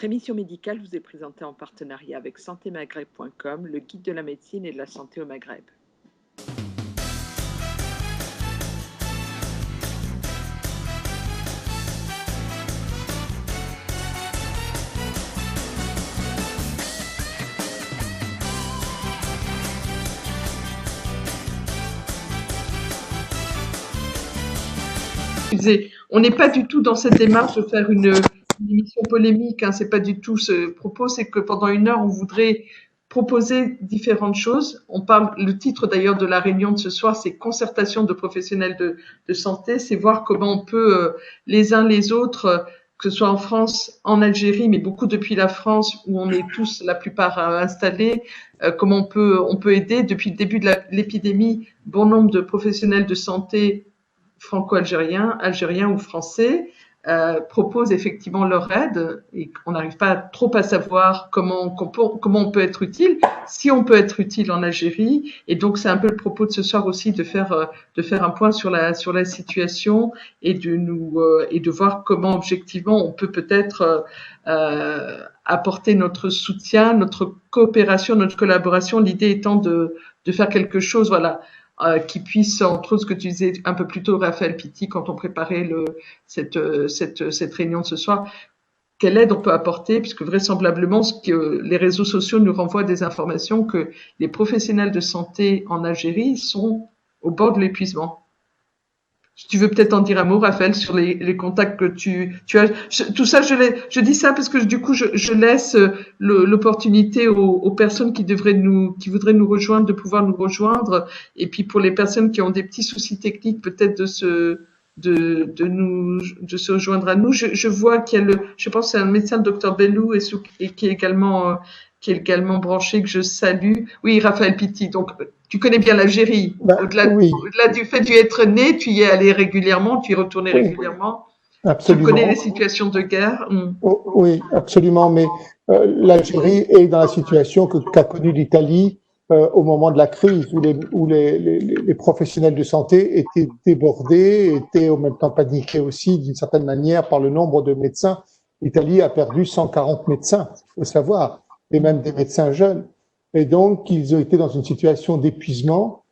Votre émission médicale vous est présentée en partenariat avec santémaghreb.com, le guide de la médecine et de la santé au Maghreb. On n'est pas du tout dans cette démarche de faire une émission polémique, hein, c'est pas du tout ce propos, c'est que pendant une heure, on voudrait proposer différentes choses. Le titre d'ailleurs de la réunion de ce soir, c'est concertation de professionnels de santé, c'est voir comment on peut les uns les autres, que ce soit en France, en Algérie, mais beaucoup depuis la France où on est tous la plupart installés, comment on peut aider. Depuis le début de l'épidémie, bon nombre de professionnels de santé franco-algériens, algériens ou français proposent effectivement leur aide et on n'arrive pas trop à savoir comment on peut être utile, si on peut être utile en Algérie. Et donc c'est un peu le propos de ce soir aussi de faire un point sur la situation et de voir comment objectivement on peut peut-être apporter notre soutien, notre coopération, notre collaboration. L'idée étant de faire quelque chose, voilà, qui puisse, entre autres, ce que tu disais un peu plus tôt, Raphaël Pitti, quand on préparait cette réunion de ce soir, quelle aide on peut apporter, puisque vraisemblablement, les réseaux sociaux nous renvoient des informations que les professionnels de santé en Algérie sont au bord de l'épuisement. Tu veux peut-être en dire un mot, Raphaël, sur les contacts que tu as. Tout ça, je dis ça parce que du coup, je laisse l'opportunité aux personnes qui voudraient nous rejoindre, de pouvoir nous rejoindre. Et puis pour les personnes qui ont des petits soucis techniques, peut-être de se rejoindre à nous. Je vois qu'il y a je pense que c'est un médecin, le docteur Bellou, et qui est également branché, que je salue. Oui, Raphaël Pitti. Donc, tu connais bien l'Algérie. Au-delà du fait d'y être né, tu y es allé régulièrement, tu y es retourné régulièrement. Absolument. Tu connais les situations de guerre. Oui, absolument. Mais l'Algérie est dans la situation qu'a connue l'Italie au moment de la crise, où les professionnels de santé étaient débordés, étaient en même temps paniqués aussi, d'une certaine manière, par le nombre de médecins. L'Italie a perdu 140 médecins, il faut savoir, et même des médecins jeunes. Et donc, ils ont été dans une situation d'épuisement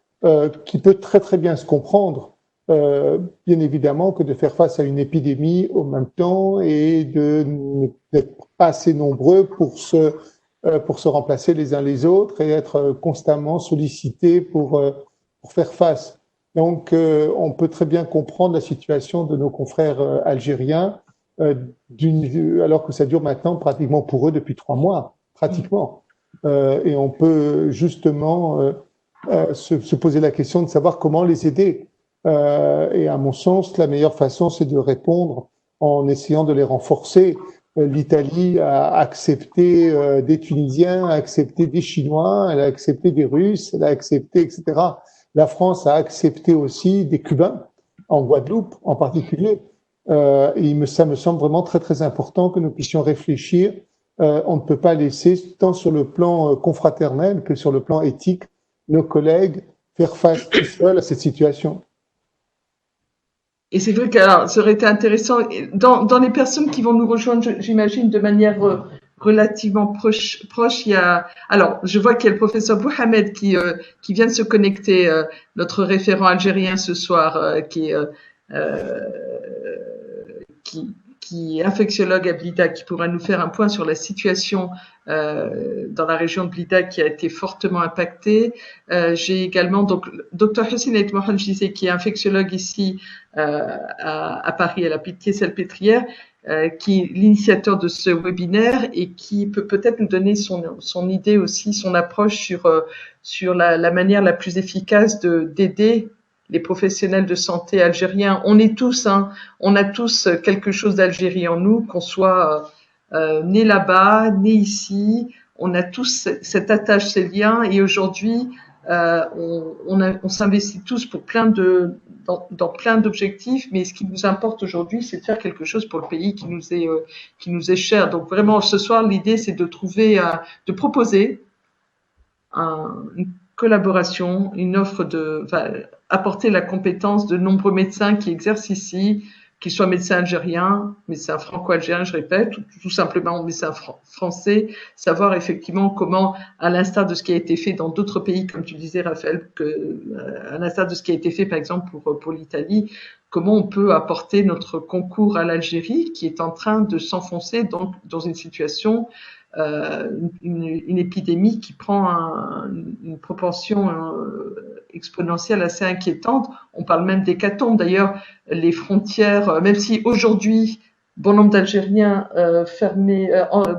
qui peut très très bien se comprendre, bien évidemment, que de faire face à une épidémie au même temps et d'être pas assez nombreux pour se remplacer les uns les autres et être constamment sollicités pour faire face. Donc, on peut très bien comprendre la situation de nos confrères algériens, alors que ça dure maintenant pratiquement pour eux depuis 3 mois, pratiquement. Et on peut justement se poser la question de savoir comment les aider. Et à mon sens, la meilleure façon, c'est de répondre en essayant de les renforcer. L'Italie a accepté des Tunisiens, a accepté des Chinois, elle a accepté des Russes, elle a accepté, etc. La France a accepté aussi des Cubains, en Guadeloupe en particulier. Et ça me semble vraiment très très important que nous puissions réfléchir. On ne peut pas laisser, tant sur le plan confraternel que sur le plan éthique, nos collègues faire face tout seuls à cette situation. Et c'est vrai que ça aurait été intéressant, dans les personnes qui vont nous rejoindre, j'imagine, de manière relativement proche, il y a, alors, je vois qu'il y a le professeur Bouhamed qui vient de se connecter, notre référent algérien ce soir, qui est infectiologue à Blida, qui pourra nous faire un point sur la situation dans la région de Blida qui a été fortement impactée. J'ai également donc Dr Hussein Ait Mohan, je disais, qui est infectiologue ici à Paris, à la Pitié-Salpêtrière, qui est l'initiateur de ce webinaire et qui peut peut-être nous donner son idée aussi, son approche sur la manière la plus efficace d'aider les professionnels de santé algériens. On est tous, on a tous quelque chose d'Algérie en nous, qu'on soit né là-bas, né ici. On a tous cette attache, ces liens. Et aujourd'hui, on s'investit tous pour dans plein d'objectifs. Mais ce qui nous importe aujourd'hui, c'est de faire quelque chose pour le pays qui nous est cher. Donc vraiment, ce soir, l'idée, c'est de proposer une collaboration, une offre apporter la compétence de nombreux médecins qui exercent ici qu'il soit médecin algérien, médecin franco-algérien, je répète, ou tout simplement médecin français, savoir effectivement comment, à l'instar de ce qui a été fait dans d'autres pays, comme tu disais, Raphaël, à l'instar de ce qui a été fait, par exemple, pour l'Italie, comment on peut apporter notre concours à l'Algérie, qui est en train de s'enfoncer dans une situation, une épidémie qui prend une proportion exponentielle assez inquiétante. On parle même d'hécatombe. D'ailleurs, les frontières, même si aujourd'hui, bon nombre d'Algériens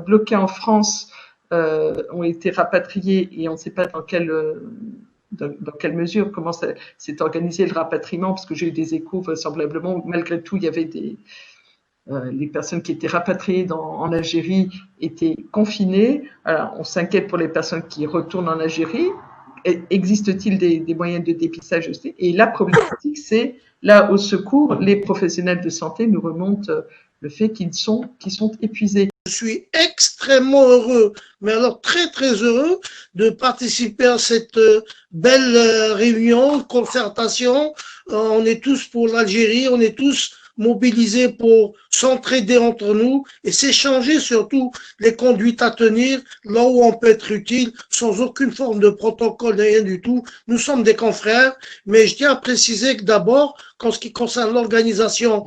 bloqués en France ont été rapatriés, et on ne sait pas dans quelle mesure, comment s'est organisé le rapatriement, parce que j'ai eu des échos vraisemblablement où malgré tout il y avait les personnes qui étaient rapatriées en Algérie étaient confinées. Alors, on s'inquiète pour les personnes qui retournent en Algérie. Existe-t-il des moyens de dépistage aussi? Et la problématique, c'est là au secours, les professionnels de santé nous remontent le fait qu'ils sont épuisés. Je suis extrêmement heureux, mais alors très très heureux de participer à cette belle réunion, concertation. On est tous pour l'Algérie, on est tous mobilisés pour s'entraider entre nous et s'échanger surtout les conduites à tenir là où on peut être utile sans aucune forme de protocole, rien du tout. Nous sommes des confrères, mais je tiens à préciser que d'abord, qu'en ce qui concerne l'organisation,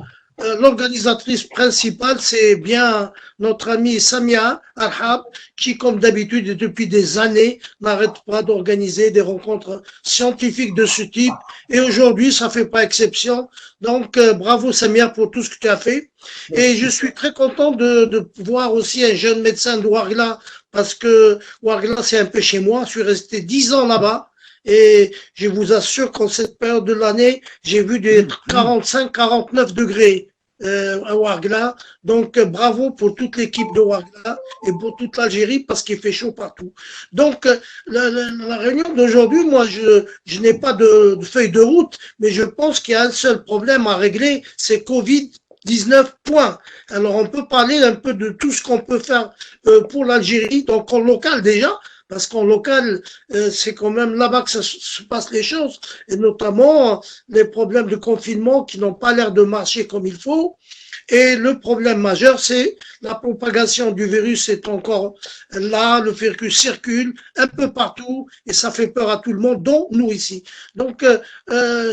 l'organisatrice principale, c'est bien notre amie Samia Arhab, qui, comme d'habitude et depuis des années, n'arrête pas d'organiser des rencontres scientifiques de ce type. Et aujourd'hui, ça fait pas exception. Donc, bravo Samia pour tout ce que tu as fait. Et je suis très content de voir aussi un jeune médecin de Ouargla, parce que Ouargla, c'est un peu chez moi. Je suis resté 10 ans là-bas. Et je vous assure qu'en cette période de l'année, j'ai vu des 45-49 degrés à Ouargla. Donc, bravo pour toute l'équipe de Ouargla et pour toute l'Algérie parce qu'il fait chaud partout. Donc, la réunion d'aujourd'hui, moi, je n'ai pas de feuille de route, mais je pense qu'il y a un seul problème à régler, c'est Covid-19, point. Alors, on peut parler un peu de tout ce qu'on peut faire pour l'Algérie, donc en local déjà, parce qu'en local, c'est quand même là-bas que ça se passe les choses, et notamment les problèmes de confinement qui n'ont pas l'air de marcher comme il faut. Et le problème majeur, c'est la propagation du virus est encore là, le virus circule un peu partout, et ça fait peur à tout le monde, dont nous ici. Donc,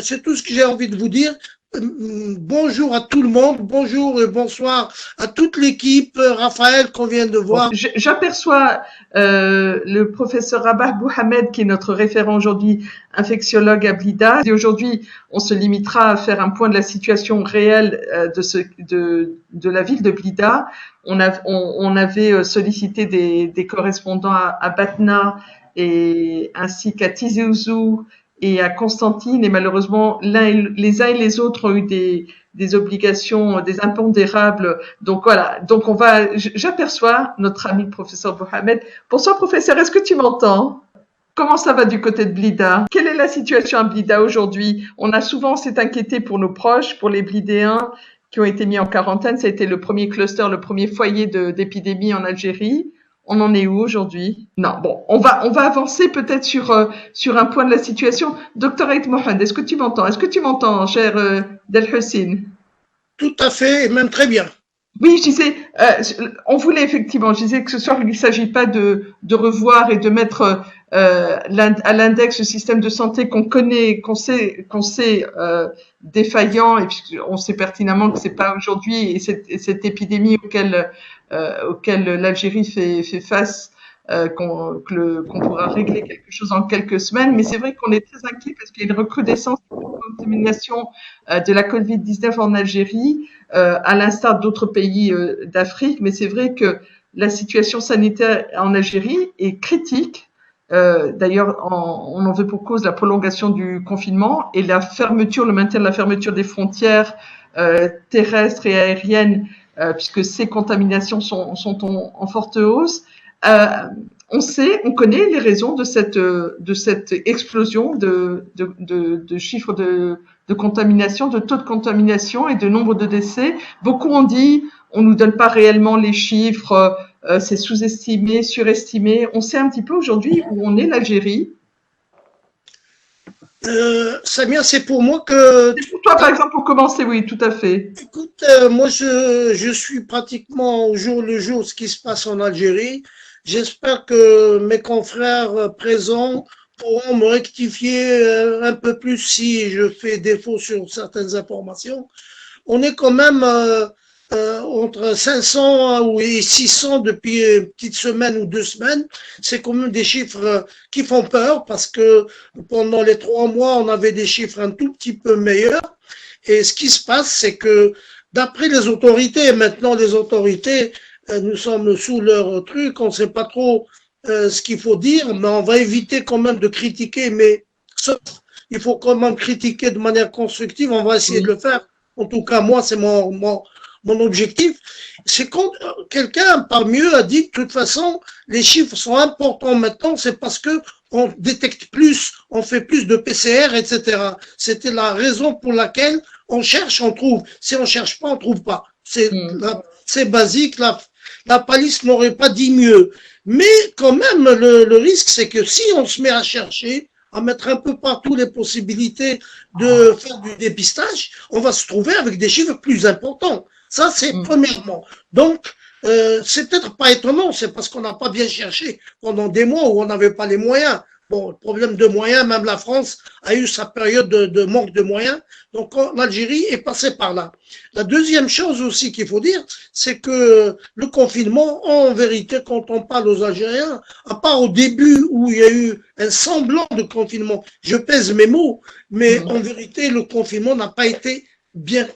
c'est tout ce que j'ai envie de vous dire. Bonjour à tout le monde, bonjour et bonsoir à toute l'équipe, Raphaël qu'on vient de voir. J'aperçois le professeur Rabah Bouhamed qui est notre référent aujourd'hui, infectiologue à Blida. Et aujourd'hui, on se limitera à faire un point de la situation réelle de la ville de Blida. On avait sollicité des correspondants à Batna et ainsi qu'à Tizi Ouzou et à Constantine, et malheureusement, les uns et les autres ont eu des obligations, des impondérables. Donc voilà. Donc j'aperçois notre ami le professeur Mohamed. Bonsoir professeur, est-ce que tu m'entends? Comment ça va du côté de Blida? Quelle est la situation à Blida aujourd'hui? On a souvent s'est inquiété pour nos proches, pour les Blidéens qui ont été mis en quarantaine. Ça a été le premier cluster, le premier foyer d'épidémie en Algérie. On en est où aujourd'hui? Non, bon, on va avancer peut-être sur un point de la situation. Docteur Aït Mohamed, est-ce que tu m'entends? Est-ce que tu m'entends, cher Del Hussein? Tout à fait, et même très bien. Oui, je disais, on voulait effectivement, je disais que ce soir, il ne s'agit pas de revoir et de mettre à l'index le système de santé qu'on connaît, qu'on sait défaillant, et puis on sait pertinemment que c'est pas aujourd'hui, et cette épidémie auquel l'Algérie fait face, qu'on pourra régler quelque chose en quelques semaines. Mais c'est vrai qu'on est très inquiet parce qu'il y a une recrudescence de la contamination de la Covid-19 en Algérie, à l'instar d'autres pays d'Afrique. Mais c'est vrai que la situation sanitaire en Algérie est critique. D'ailleurs, on en veut pour cause la prolongation du confinement et le maintien de la fermeture des frontières terrestres et aériennes, puisque ces contaminations sont en forte hausse. On connaît les raisons de cette explosion de chiffres de contamination, de taux de contamination et de nombre de décès. Beaucoup ont dit, on nous donne pas réellement les chiffres, c'est sous-estimé, surestimé. On sait un petit peu aujourd'hui où on est l'Algérie. Samia, c'est pour moi que, C'est pour toi, par exemple, pour commencer, oui, tout à fait. écoute, moi je suis pratiquement au jour le jour ce qui se passe en Algérie. J'espère que mes confrères présents pourront me rectifier un peu plus si je fais défaut sur certaines informations. On est quand même entre 500 et 600 depuis une petite semaine ou 2 semaines. C'est quand même des chiffres qui font peur parce que pendant les 3 mois, on avait des chiffres un tout petit peu meilleurs. Et ce qui se passe, c'est que d'après les autorités, maintenant les autorités, nous sommes sous leur truc, on ne sait pas trop ce qu'il faut dire, mais on va éviter quand même de critiquer, mais il faut quand même critiquer de manière constructive, on va essayer de le faire. En tout cas, moi, c'est mon objectif. C'est quand quelqu'un parmi eux a dit, de toute façon, les chiffres sont importants maintenant, c'est parce que on détecte plus, on fait plus de PCR, etc. C'était la raison pour laquelle on cherche, on trouve. Si on cherche pas, on trouve pas. C'est basique. La police n'aurait pas dit mieux. Mais quand même, le risque, c'est que si on se met à chercher, à mettre un peu partout les possibilités de faire du dépistage, on va se trouver avec des chiffres plus importants. Ça, c'est premièrement. Donc, c'est peut-être pas étonnant, c'est parce qu'on n'a pas bien cherché pendant des mois où on n'avait pas les moyens. Bon, le problème de moyens, même la France a eu sa période de manque de moyens. Donc, l'Algérie est passée par là. La deuxième chose aussi qu'il faut dire, c'est que le confinement, en vérité, quand on parle aux Algériens, à part au début où il y a eu un semblant de confinement, je pèse mes mots, mais en vérité, le confinement n'a pas été bien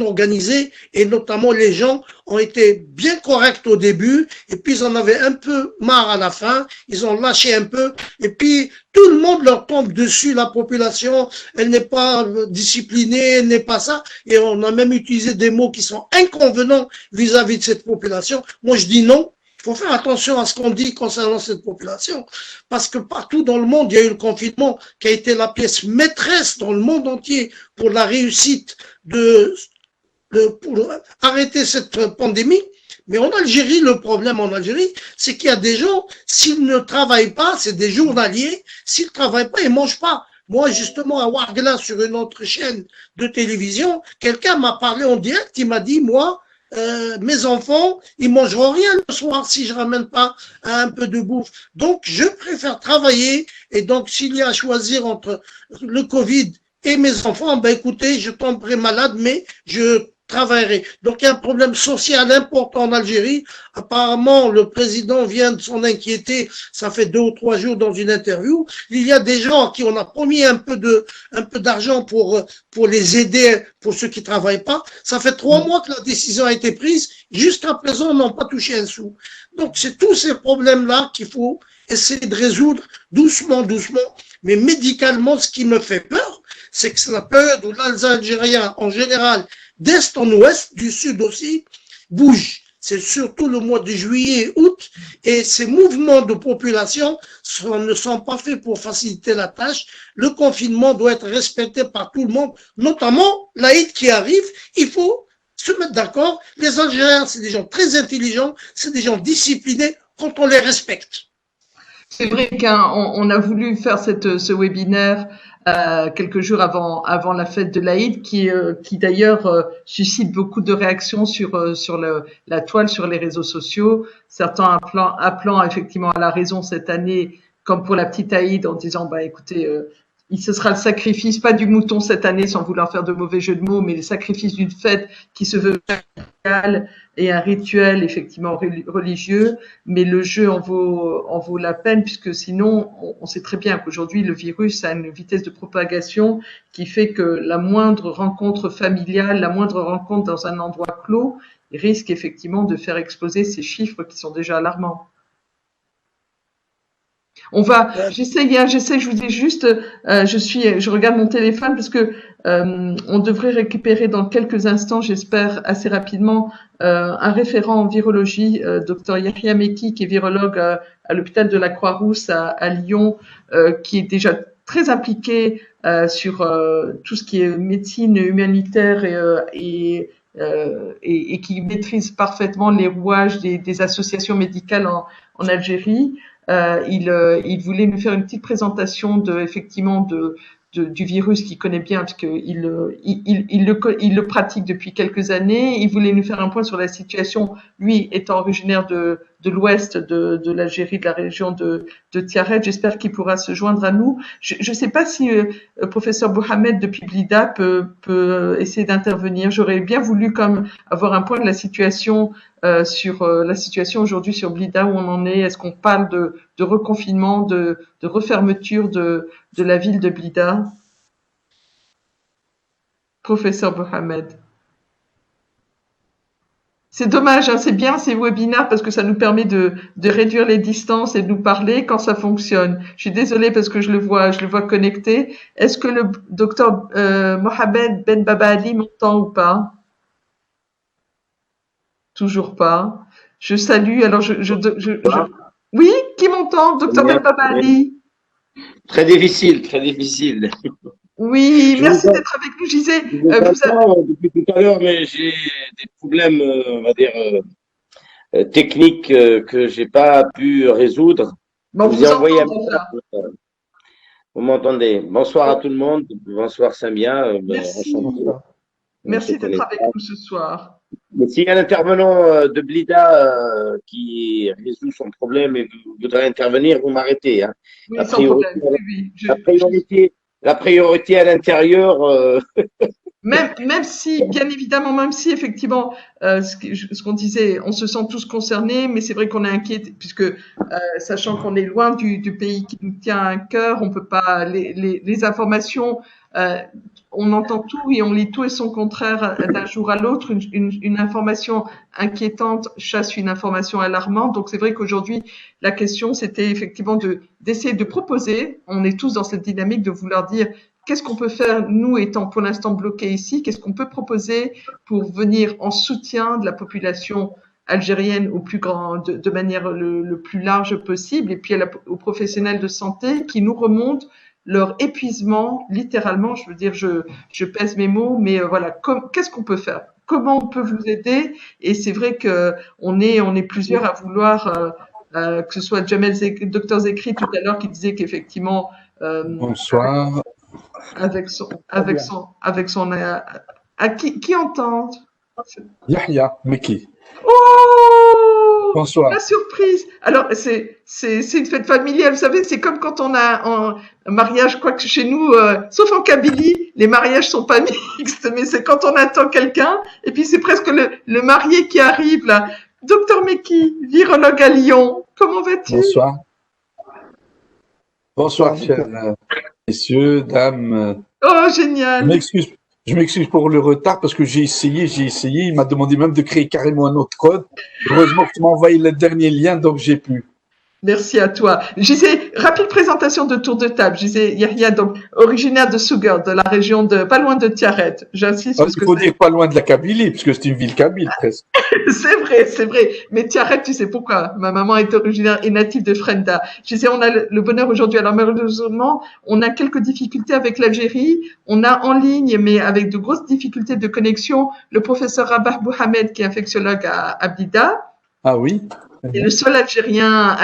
organisé et notamment les gens ont été bien corrects au début et puis ils en avaient un peu marre à la fin, ils ont lâché un peu et puis tout le monde leur tombe dessus, la population, elle n'est pas disciplinée, elle n'est pas ça et on a même utilisé des mots qui sont inconvenants vis-à-vis de cette population. Moi je dis non. Il faut faire attention à ce qu'on dit concernant cette population, parce que partout dans le monde, il y a eu le confinement qui a été la pièce maîtresse dans le monde entier pour la réussite pour arrêter cette pandémie. Mais en Algérie, le problème en Algérie, c'est qu'il y a des gens, s'ils ne travaillent pas, c'est des journaliers, s'ils ne travaillent pas, ils ne mangent pas. Moi, justement, à Ouargla, sur une autre chaîne de télévision, quelqu'un m'a parlé en direct, il m'a dit, moi, mes enfants, ils mangeront rien le soir si je ramène pas un peu de bouffe. Donc, je préfère travailler. Et donc, s'il y a à choisir entre le Covid et mes enfants, ben écoutez, je tomberai malade, mais je travaillerai. Donc, il y a un problème social important en Algérie. Apparemment, le président vient de s'en inquiéter. Ça fait 2 ou 3 jours dans une interview. Il y a des gens à qui on a promis un peu d'argent pour les aider, pour ceux qui travaillent pas. Ça fait 3 mois que la décision a été prise. Jusqu'à présent, on n'a pas touché un sou. Donc, c'est tous ces problèmes-là qu'il faut essayer de résoudre doucement, doucement. Mais médicalement, ce qui me fait peur, c'est que c'est la période où les Algériens, en général, d'est en ouest, du sud aussi, bougent. C'est surtout le mois de juillet, août, et ces mouvements de population ne sont pas faits pour faciliter la tâche. Le confinement doit être respecté par tout le monde, notamment l'Aïd qui arrive. Il faut se mettre d'accord. Les Algériens, c'est des gens très intelligents, c'est des gens disciplinés quand on les respecte. C'est vrai qu'on a voulu faire ce webinaire quelques jours avant la fête de l'Aïd, qui d'ailleurs suscite beaucoup de réactions sur la toile, sur les réseaux sociaux. Certains appelant effectivement à la raison cette année, comme pour la petite Aïd, en disant bah écoutez, ce sera le sacrifice, pas du mouton cette année, sans vouloir faire de mauvais jeux de mots, mais le sacrifice d'une fête qui se veut et un rituel effectivement religieux, mais le jeu en vaut la peine, puisque sinon on sait très bien qu'aujourd'hui le virus a une vitesse de propagation qui fait que la moindre rencontre familiale, la moindre rencontre dans un endroit clos risque effectivement de faire exploser ces chiffres qui sont déjà alarmants. J'essaie, je vous dis juste, je regarde mon téléphone parce que on devrait récupérer dans quelques instants, j'espère assez rapidement, un référent en virologie, Dr Yahya Meki, qui est virologue à l'hôpital de la Croix-Rousse à Lyon, qui est déjà très impliqué sur tout ce qui est médecine humanitaire et qui maîtrise parfaitement les rouages des associations médicales en Algérie. Il voulait nous faire une petite présentation effectivement du virus qu'il connaît bien parce qu'il il le pratique depuis quelques années. Il voulait nous faire un point sur la situation, lui étant originaire de l'ouest de l'Algérie, de la région de Tiaret. J'espère qu'il pourra se joindre à nous. Je ne sais pas si professeur Mohamed depuis Blida peut essayer d'intervenir. J'aurais bien voulu comme avoir un point de la situation sur la situation aujourd'hui sur Blida, où on en est. Est-ce qu'on parle de reconfinement, de refermeture de la ville de Blida? Professeur Mohamed. C'est dommage, hein, c'est bien ces webinaires parce que ça nous permet de réduire les distances et de nous parler quand ça fonctionne. Je suis désolée parce que je le vois connecté. Est-ce que le docteur Mohamed Ben Baba Ali m'entend ou pas? Toujours pas. Je salue. Alors oui, qui m'entend, docteur Ben Baba Ali? Très difficile, très difficile. Oui, merci d'être avec nous. Je disais, depuis tout à l'heure, mais j'ai des problèmes, on va dire, techniques que j'ai pas pu résoudre. Bon, je vous ai envoyé un message. Vous m'entendez? Bonsoir à tout le monde. Bonsoir Samia. Merci. Merci d'être avec nous ce soir. Mais s'il y a un intervenant de Blida qui résout son problème et voudrait intervenir, vous m'arrêtez. Hein. Oui, sans problème. Oui, la priorité à l'intérieur. Même si, bien évidemment, même si effectivement, ce qu'on disait, on se sent tous concernés, mais c'est vrai qu'on est inquiet puisque, sachant qu'on est loin du pays qui nous tient à cœur, on peut pas les informations. On entend tout et on lit tout et son contraire d'un jour à l'autre. Une information inquiétante chasse une information alarmante. Donc c'est vrai qu'aujourd'hui, la question c'était effectivement d'essayer de proposer. On est tous dans cette dynamique de vouloir dire qu'est-ce qu'on peut faire, nous étant pour l'instant bloqués ici, qu'est-ce qu'on peut proposer pour venir en soutien de la population algérienne au plus grand, de manière le plus large possible, et puis aux professionnels de santé qui nous remontent leur épuisement, littéralement, je veux dire, je pèse mes mots, mais voilà, qu'est-ce qu'on peut faire? Comment on peut vous aider? Et c'est vrai que on est plusieurs à vouloir, que ce soit Jamel Dr Zekri tout à l'heure qui disait qu'effectivement, bonsoir. Avec son, qui entend? Yahya Meki. Oh! Bonsoir. La surprise. Alors, c'est une fête familiale. Vous savez, c'est comme quand on a un mariage, quoique chez nous, sauf en Kabylie, les mariages sont pas mixtes, mais c'est quand on attend quelqu'un, et puis c'est presque le marié qui arrive, là. Docteur Meki, virologue à Lyon. Comment vas-tu? Bonsoir. Bonsoir, chers messieurs, dames. Oh, génial. Je m'excuse pour le retard parce que j'ai essayé. Il m'a demandé même de créer carrément un autre code. Heureusement que tu m'as envoyé le dernier lien, donc j'ai pu. Merci à toi. Je disais, rapide présentation de tour de table. Je disais, Yahya, donc, originaire de Sougar, de la région pas loin de Tiaret. J'insiste. Il faut dire pas loin de la Kabylie, puisque c'est une ville kabyle, presque. C'est vrai. Mais Tiaret, tu sais pourquoi? Ma maman est originaire et native de Frenda. Je disais, on a le bonheur aujourd'hui. Alors, malheureusement, on a quelques difficultés avec l'Algérie. On a en ligne, mais avec de grosses difficultés de connexion, le professeur Rabah Mohamed, qui est infectiologue à Blida. Ah oui? Et le seul algérien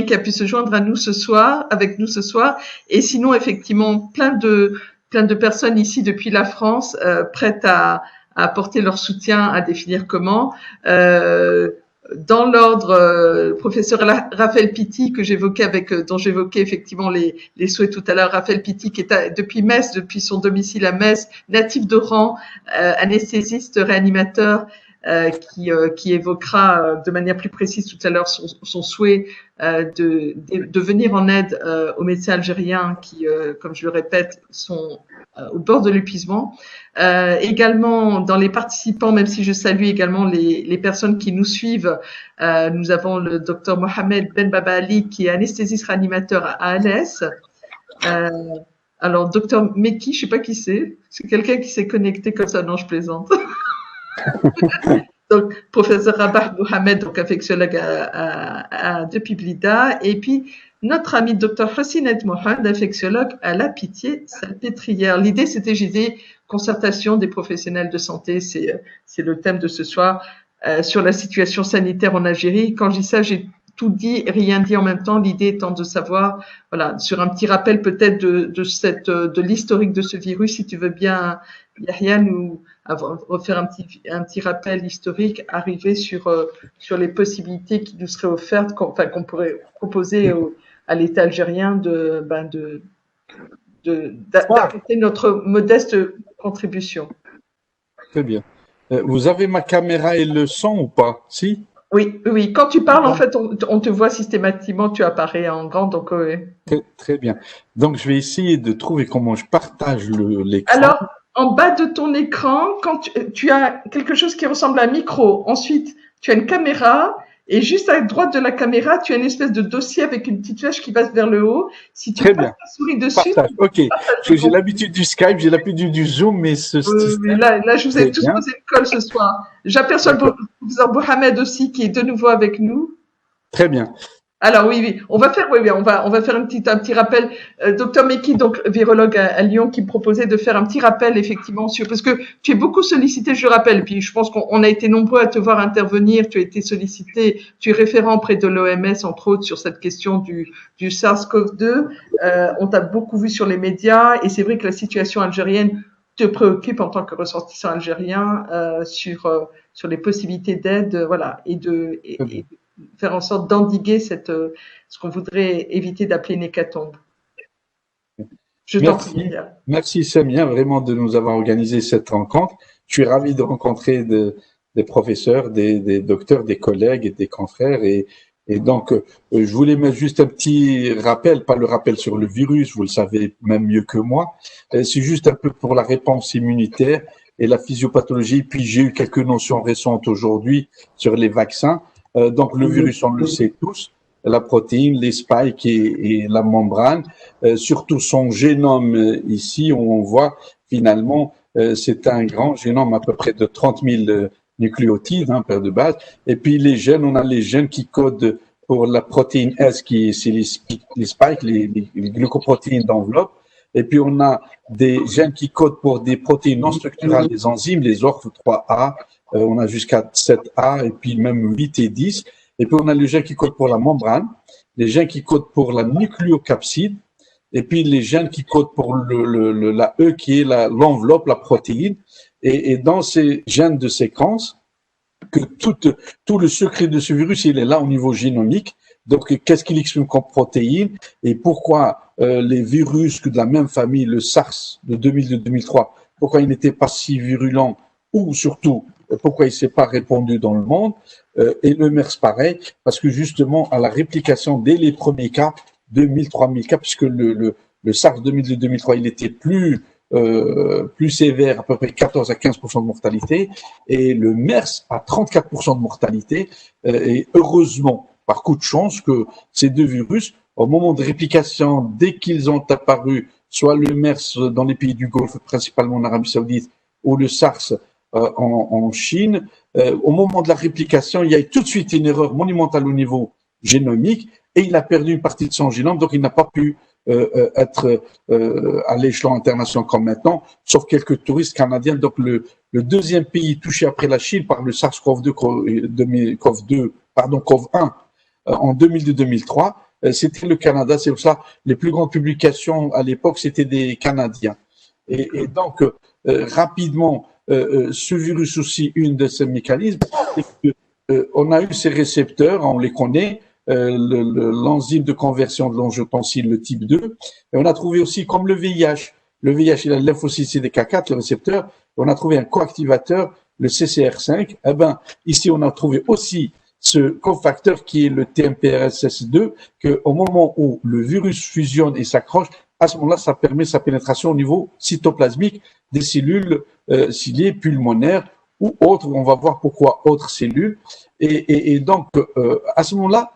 qui a pu se joindre avec nous ce soir. Et sinon, effectivement, plein de personnes ici depuis la France, prêtes à apporter leur soutien, à définir comment. Dans l'ordre, professeur Raphaël Pitti, dont j'évoquais effectivement les souhaits tout à l'heure, Raphaël Pitti, qui est depuis Metz, depuis son domicile à Metz, natif d'Oran, anesthésiste, réanimateur, qui évoquera de manière plus précise tout à l'heure son souhait de venir en aide aux médecins algériens qui, comme je le répète, sont au bord de l'épuisement. Également, dans les participants, même si je salue également les personnes qui nous suivent, nous avons le docteur Mohamed Ben Baba Ali, qui est anesthésiste réanimateur à Alès. Alors, docteur Meki, je sais pas qui c'est quelqu'un qui s'est connecté comme ça, non, je plaisante. Donc, professeur Rabah Mohamed, donc infectiologue depuis Blida, et puis notre ami docteur Hassinet Mohamed, infectiologue à La Pitié-Salpêtrière. L'idée, c'était, j'ai dit, concertation des professionnels de santé, c'est le thème de ce soir, sur la situation sanitaire en Algérie. Quand je dis ça, j'ai tout dit et rien dit en même temps. L'idée étant de savoir, voilà, sur un petit rappel peut-être de l'historique de ce virus, si tu veux bien, Yahya, nous refaire un petit rappel historique, arriver sur les possibilités qui nous seraient offertes, qu'on pourrait proposer à l'État algérien d'apporter notre modeste contribution. Très bien. Vous avez ma caméra et le son ou pas? Si? Oui. Quand tu parles, en fait, on te voit systématiquement, tu apparais en grand, donc oui. Très bien. Donc, je vais essayer de trouver comment je partage l'écran. Alors, en bas de ton écran, quand tu as quelque chose qui ressemble à un micro, ensuite, tu as une caméra, et juste à droite de la caméra, tu as une espèce de dossier avec une petite flèche qui passe vers le haut. Si tu passes ta souris dessus, ok. Parce que j'ai l'habitude du Skype, j'ai l'habitude du Zoom, mais là, je vous ai tous posé une colle ce soir. J'aperçois le professeur Mohamed aussi qui est de nouveau avec nous. Très bien. Alors oui, on va faire un petit rappel. Docteur Meki, donc virologue à Lyon, qui me proposait de faire un petit rappel effectivement parce que tu es beaucoup sollicité, je rappelle. Puis je pense qu'on a été nombreux à te voir intervenir. Tu as été sollicité. Tu es référent auprès de l'OMS entre autres sur cette question du SARS-CoV-2. On t'a beaucoup vu sur les médias et c'est vrai que la situation algérienne te préoccupe en tant que ressortissant algérien sur les possibilités d'aide, voilà, et de faire en sorte d'endiguer ce qu'on voudrait éviter d'appeler une hécatombe. Je t'en prie. Merci Samia, vraiment de nous avoir organisé cette rencontre. Je suis ravi de rencontrer des professeurs, des docteurs, des collègues et des confrères. Et donc, je voulais mettre juste un petit rappel, pas le rappel sur le virus, vous le savez même mieux que moi. C'est juste un peu pour la réponse immunitaire et la physiopathologie. Puis j'ai eu quelques notions récentes aujourd'hui sur les vaccins. Donc le virus, on le sait tous, la protéine, les spikes et la membrane, surtout son génome ici, où on voit finalement, c'est un grand génome à peu près de 30 000 nucléotides, paire de base. Et puis les gènes, on a les gènes qui codent pour la protéine S, c'est les spikes, les glucoprotéines d'enveloppe. Et puis on a des gènes qui codent pour des protéines non structurales, des enzymes, les ORF3A, on a jusqu'à 7A et puis même 8 et 10. Et puis on a les gènes qui codent pour la membrane, les gènes qui codent pour la nucléocapside, et puis les gènes qui codent pour la E qui est l'enveloppe, la protéine. Et dans ces gènes de séquence, que tout le secret de ce virus, il est là au niveau génomique. Donc, qu'est-ce qu'il exprime comme protéine et pourquoi les virus de la même famille, le SARS de 2002-2003, pourquoi il n'était pas si virulent ou surtout pourquoi il ne s'est pas répandu dans le monde, et le MERS pareil, parce que justement à la réplication dès les premiers cas, 2000-3000 cas, puisque le SARS 2002-2003, il était plus sévère, à peu près 14 à 15% de mortalité, et le MERS a 34% de mortalité, et heureusement, par coup de chance, que ces deux virus, au moment de réplication, dès qu'ils ont apparu, soit le MERS dans les pays du Golfe, principalement en Arabie Saoudite, ou le SARS en Chine, au moment de la réplication, il y a eu tout de suite une erreur monumentale au niveau génomique et il a perdu une partie de son génome, donc il n'a pas pu être à l'échelon international comme maintenant, sauf quelques touristes canadiens. Donc le deuxième pays touché après la Chine par le SARS-CoV-2, CoV-1 en 2002-2003, c'était le Canada. C'est pour ça les plus grandes publications à l'époque, c'était des Canadiens. Et donc rapidement, ce virus aussi, une de ses mécanismes, c'est que on a eu ces récepteurs, on les connaît, l'enzyme de conversion de l'angiotensin, le type 2, et on a trouvé aussi, comme le VIH, il a le lymphocyte CDK4, le récepteur, on a trouvé un coactivateur, le CCR5, ici on a trouvé aussi ce cofacteur qui est le TMPRSS2, que au moment où le virus fusionne et s'accroche, à ce moment-là, ça permet sa pénétration au niveau cytoplasmique des cellules ciliées pulmonaires ou autres. On va voir pourquoi autres cellules. Et donc, à ce moment-là,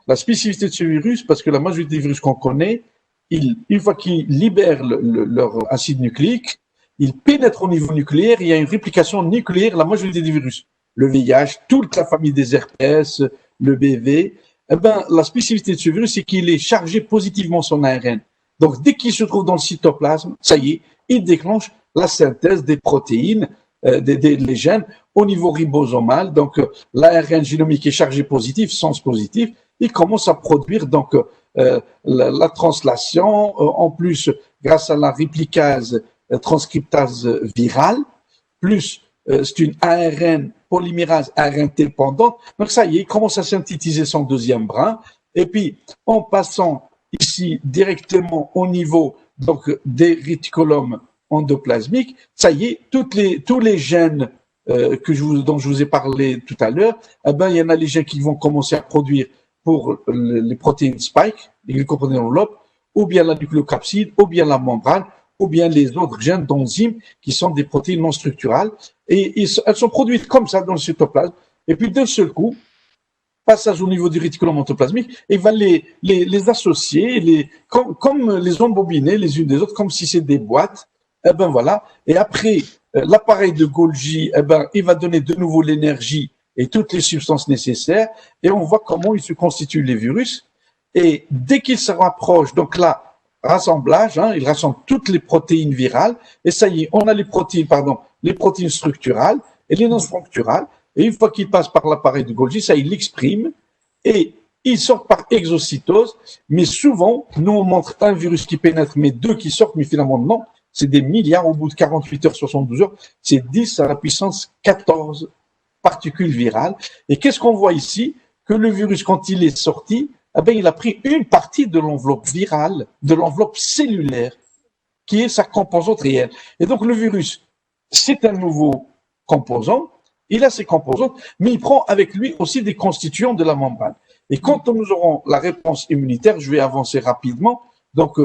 la spécificité de ce virus, parce que la majorité des virus qu'on connaît, une fois qu'ils libèrent leur acide nucléique, ils pénètrent au niveau nucléaire, il y a une réplication nucléaire, la majorité des virus. Le VIH, toute la famille des herpès, le BV, la spécificité de ce virus, c'est qu'il est chargé positivement son ARN. Donc, dès qu'il se trouve dans le cytoplasme, ça y est, il déclenche la synthèse des protéines, des gènes au niveau ribosomal. Donc, l'ARN génomique est chargé positif, sens positif, il commence à produire donc la translation, en plus grâce à la réplicase transcriptase virale, plus c'est une ARN polymérase ARN dépendante. Donc ça y est, il commence à synthétiser son deuxième brin. Et puis, en passant ici directement au niveau donc des réticulomes endoplasmiques, ça y est, tous les gènes dont je vous ai parlé tout à l'heure, eh ben, il y en a les gènes qui vont commencer à produire pour les protéines spike, les glycoprotéines d'enveloppe, ou bien la nucléocapside, ou bien la membrane, ou bien les autres gènes d'enzymes qui sont des protéines non structurales. Et elles sont produites comme ça dans le cytoplasme. Et puis d'un seul coup, passage au niveau du réticulum endoplasmique, et va les associer, comme les embobiner les unes des autres, comme si c'est des boîtes. Eh ben voilà. Et après, l'appareil de Golgi, eh ben, il va donner de nouveau l'énergie et toutes les substances nécessaires. Et on voit comment ils se constituent les virus. Et dès qu'ils se rapprochent, donc là, rassemblage, il rassemble toutes les protéines virales. Et ça y est, on a les protéines structurales et les non structurales. Et une fois qu'il passe par l'appareil de Golgi, ça, il l'exprime et il sort par exocytose. Mais souvent, nous, on montre un virus qui pénètre, mais deux qui sortent, mais finalement, non. C'est des milliards au bout de 48 heures, 72 heures. C'est 10 à la puissance 14 particules virales. Et qu'est-ce qu'on voit ici? Que le virus, quand il est sorti, eh ben, il a pris une partie de l'enveloppe virale, de l'enveloppe cellulaire, qui est sa composante réelle. Et donc, le virus, c'est un nouveau composant. Il a ses composantes, mais il prend avec lui aussi des constituants de la membrane. Et quand nous aurons la réponse immunitaire, je vais avancer rapidement. Donc,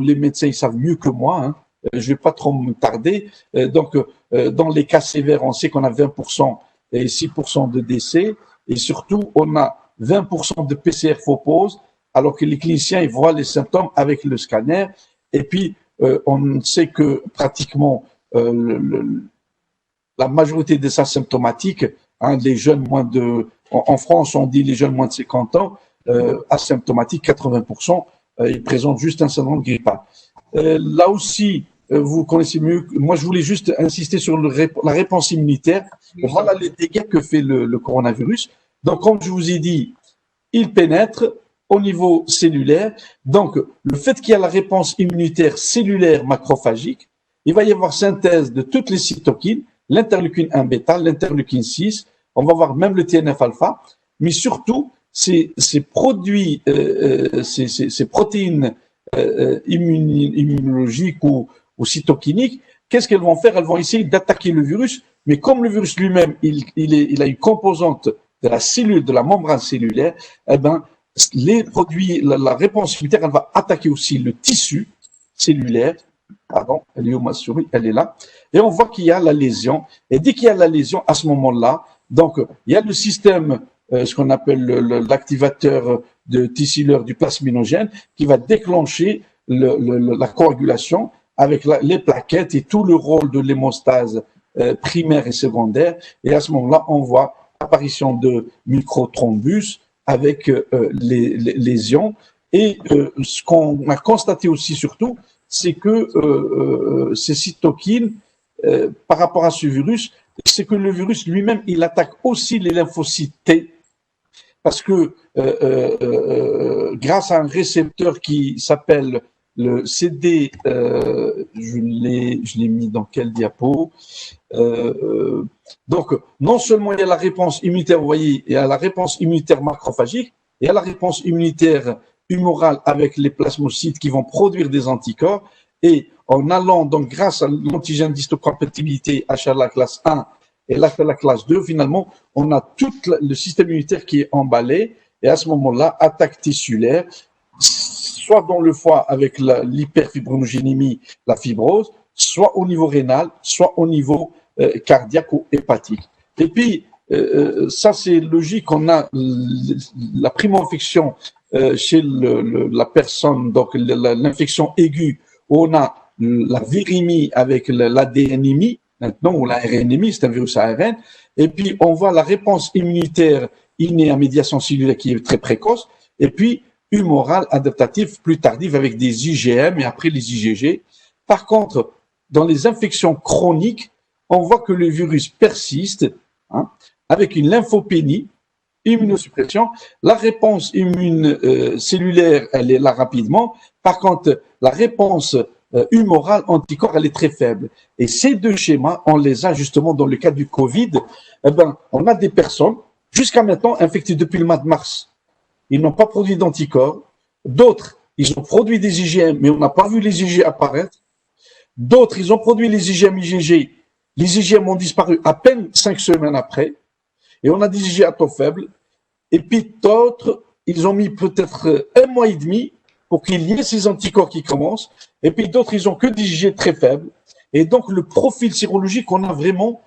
les médecins, ils savent mieux que moi. Je vais pas trop me tarder. Dans les cas sévères, on sait qu'on a 20% et 6% de décès. Et surtout, on a 20% de PCR faux pause, alors que les cliniciens, ils voient les symptômes avec le scanner. Et puis, on sait que pratiquement la majorité des asymptomatiques, les jeunes en France, on dit les jeunes moins de 50 ans, asymptomatiques, 80%, ils présentent juste un syndrome grippal. Là aussi, vous connaissez mieux. Moi, je voulais juste insister sur la réponse immunitaire. Voilà les dégâts que fait le coronavirus. Donc, comme je vous ai dit, il pénètre au niveau cellulaire. Donc, le fait qu'il y a la réponse immunitaire cellulaire macrophagique, il va y avoir synthèse de toutes les cytokines, l'interleukine 1 bêta, l'interleukine 6, on va voir même le TNF-alpha, mais surtout, ces produits, ces protéines immunologiques ou cytokiniques, qu'est-ce qu'elles vont faire? Elles vont essayer d'attaquer le virus, mais comme le virus lui-même, il a une composante de la cellule, de la membrane cellulaire, eh ben, les produits, la réponse immunitaire, elle va attaquer aussi le tissu cellulaire. Pardon, elle est où ma souris? Elle est là. Et on voit qu'il y a la lésion. Et dès qu'il y a la lésion, à ce moment-là, donc, il y a le système, ce qu'on appelle l'activateur de tissulaire du plasminogène, qui va déclencher la coagulation avec les plaquettes et tout le rôle de l'hémostase primaire et secondaire. Et à ce moment-là, on voit apparition de microthrombus avec les lésions. Et ce qu'on a constaté aussi surtout, c'est que ces cytokines, par rapport à ce virus, c'est que le virus lui-même, il attaque aussi les lymphocytes T, parce que grâce à un récepteur qui s'appelle le CD, je l'ai mis dans quel diapo? Donc, non seulement il y a la réponse immunitaire, vous voyez, il y a la réponse immunitaire macrophagique, il y a la réponse immunitaire humorale avec les plasmocytes qui vont produire des anticorps, et en allant donc grâce à l'antigène d'histocompatibilité HLA classe 1 et l'HLA classe 2, finalement, on a tout le système immunitaire qui est emballé, et à ce moment-là, attaque tissulaire, soit dans le foie avec l'hyperfibrinogénémie, la fibrose, soit au niveau rénal, soit au niveau cardiaque ou hépatique. Et puis, ça c'est logique, on a la primo-infection chez la personne, donc l'infection aiguë, où on a la virémie avec l'ADNémie, maintenant, ou la RNémie, c'est un virus ARN, et puis on voit la réponse immunitaire innée à médiation cellulaire qui est très précoce, et puis humorale adaptative plus tardive avec des IgM et après les IgG. Par contre, dans les infections chroniques, on voit que le virus persiste avec une lymphopénie immunosuppression. La réponse immune cellulaire, elle est là rapidement. Par contre, la réponse humorale, anticorps, elle est très faible. Et ces deux schémas, on les a justement dans le cas du Covid. Eh ben, on a des personnes, jusqu'à maintenant, infectées depuis le mois de mars. Ils n'ont pas produit d'anticorps. D'autres, ils ont produit des IgM, mais on n'a pas vu les IgG apparaître. D'autres, ils ont produit les IgM, IgG. Les IgM ont disparu à peine 5 semaines après. Et on a des IgG à taux faible. Et puis d'autres, ils ont mis peut-être 1 mois et demi pour qu'il y ait ces anticorps qui commencent. Et puis d'autres, ils ont que des IgG très faibles. Et donc, le profil sérologique, on a vraiment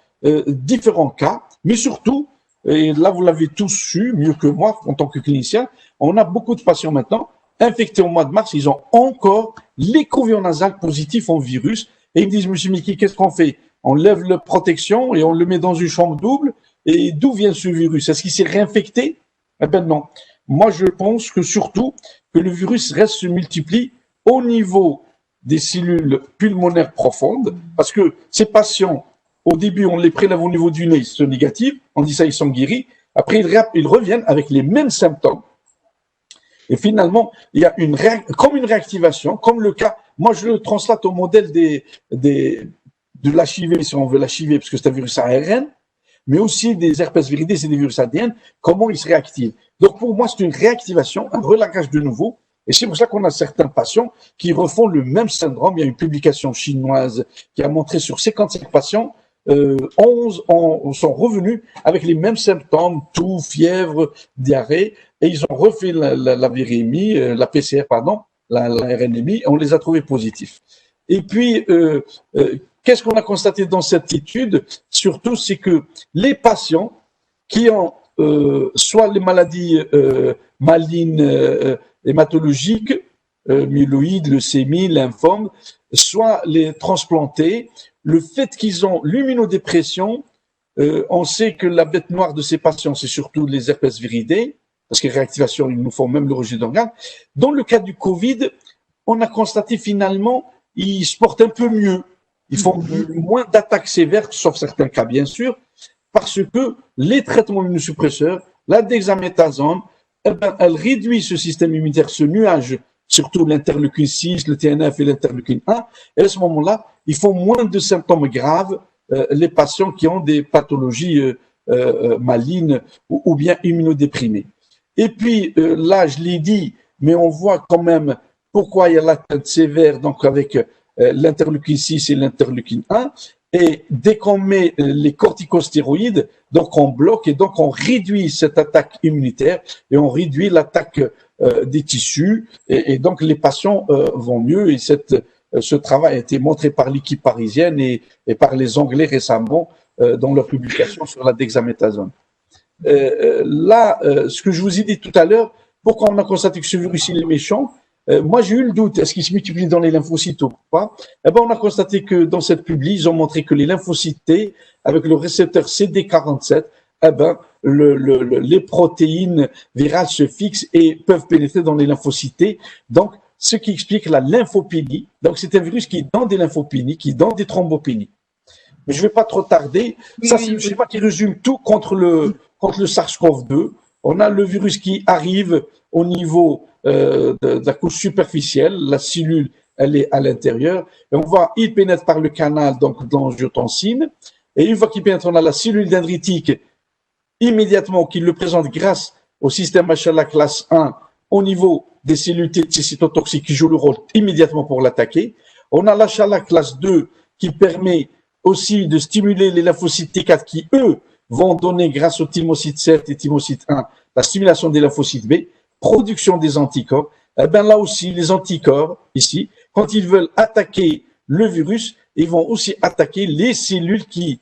différents cas. Mais surtout, et là, vous l'avez tous su, mieux que moi, en tant que clinicien, on a beaucoup de patients maintenant infectés au mois de mars, ils ont encore l'écouvillon nasal positif en virus. Et ils me disent, Monsieur Mickey, qu'est-ce qu'on fait? On lève la protection et on le met dans une chambre double. Et d'où vient ce virus? Est-ce qu'il s'est réinfecté? Eh ben non. Moi, je pense que surtout que le virus se multiplie au niveau des cellules pulmonaires profondes, parce que ces patients, au début, on les prélève au niveau du nez, c'est négatif, on dit ça, ils sont guéris. Après, ils reviennent avec les mêmes symptômes. Et finalement, il y a comme une réactivation, comme le cas, moi je le translate au modèle de l'HIV, si on veut l'HIV, parce que c'est un virus ARN, mais aussi des herpes viridés, c'est des virus ADN, comment ils se réactivent. Donc pour moi, c'est une réactivation, un relâchage de nouveau, et c'est pour ça qu'on a certains patients qui refont le même syndrome. Il y a une publication chinoise qui a montré sur 55 patients, 11 sont revenus avec les mêmes symptômes, toux, fièvre, diarrhée, et ils ont refait la virémie, la PCR, pardon, la RNMI, et on les a trouvés positifs. Et puis, qu'est-ce qu'on a constaté dans cette étude? Surtout, c'est que les patients qui ont soit les maladies malignes hématologiques, myéloïdes, leucémie, lymphome, soit les transplantés, le fait qu'ils ont l'immunodépression, on sait que la bête noire de ces patients, c'est surtout les herpes viridés, parce que réactivation, ils nous font même le rejet d'organes. Dans le cas du Covid, on a constaté finalement, ils se portent un peu mieux. Ils font moins d'attaques sévères, sauf certains cas bien sûr, parce que les traitements immunosuppresseurs, la dexaméthasone, eh ben, elle réduit ce système immunitaire, ce nuage, surtout l'interleukine 6, le TNF et l'interleukine 1, et à ce moment-là, ils font moins de symptômes graves, les patients qui ont des pathologies malignes ou bien immunodéprimées. Et puis, là, je l'ai dit, mais on voit quand même pourquoi il y a l'atteinte sévère, donc avec l'interleukine 6 et l'interleukine 1, et dès qu'on met les corticostéroïdes, donc on bloque et donc on réduit cette attaque immunitaire et on réduit l'attaque des tissus, et donc les patients vont mieux, et ce travail a été montré par l'équipe parisienne et par les Anglais récemment dans leur publication sur la dexaméthasone. Là, ce que je vous ai dit tout à l'heure, pourquoi on a constaté que ce virus il est méchant, moi j'ai eu le doute, est-ce qu'il se multiplie dans les lymphocytes ou pas? Eh ben, on a constaté que dans cette publi, ils ont montré que les lymphocytes T, avec le récepteur CD47, eh ben, les protéines virales se fixent et peuvent pénétrer dans les lymphocytes T. Donc, ce qui explique la lymphopénie. Donc, c'est un virus qui est dans des lymphopénies, qui est dans des thrombopénies. Mais je ne vais pas trop tarder. Ça, c'est le schéma qui résume tout contre le SARS-CoV-2. On a le virus qui arrive au niveau de la couche superficielle. La cellule, elle est à l'intérieur. Et on voit, il pénètre par le canal, donc dans l'angiotensine. Et une fois qu'il pénètre, on a la cellule dendritique immédiatement qui le présente grâce au système HLA classe 1 au niveau des cellules T cytotoxiques qui jouent le rôle immédiatement pour l'attaquer. On a l'HLA classe 2 qui permet aussi de stimuler les lymphocytes T4 qui, eux, vont donner, grâce aux thymocytes 7 et thymocyte 1, la stimulation des lymphocytes B, production des anticorps. Eh ben là aussi, les anticorps, ici, quand ils veulent attaquer le virus, ils vont aussi attaquer les cellules qui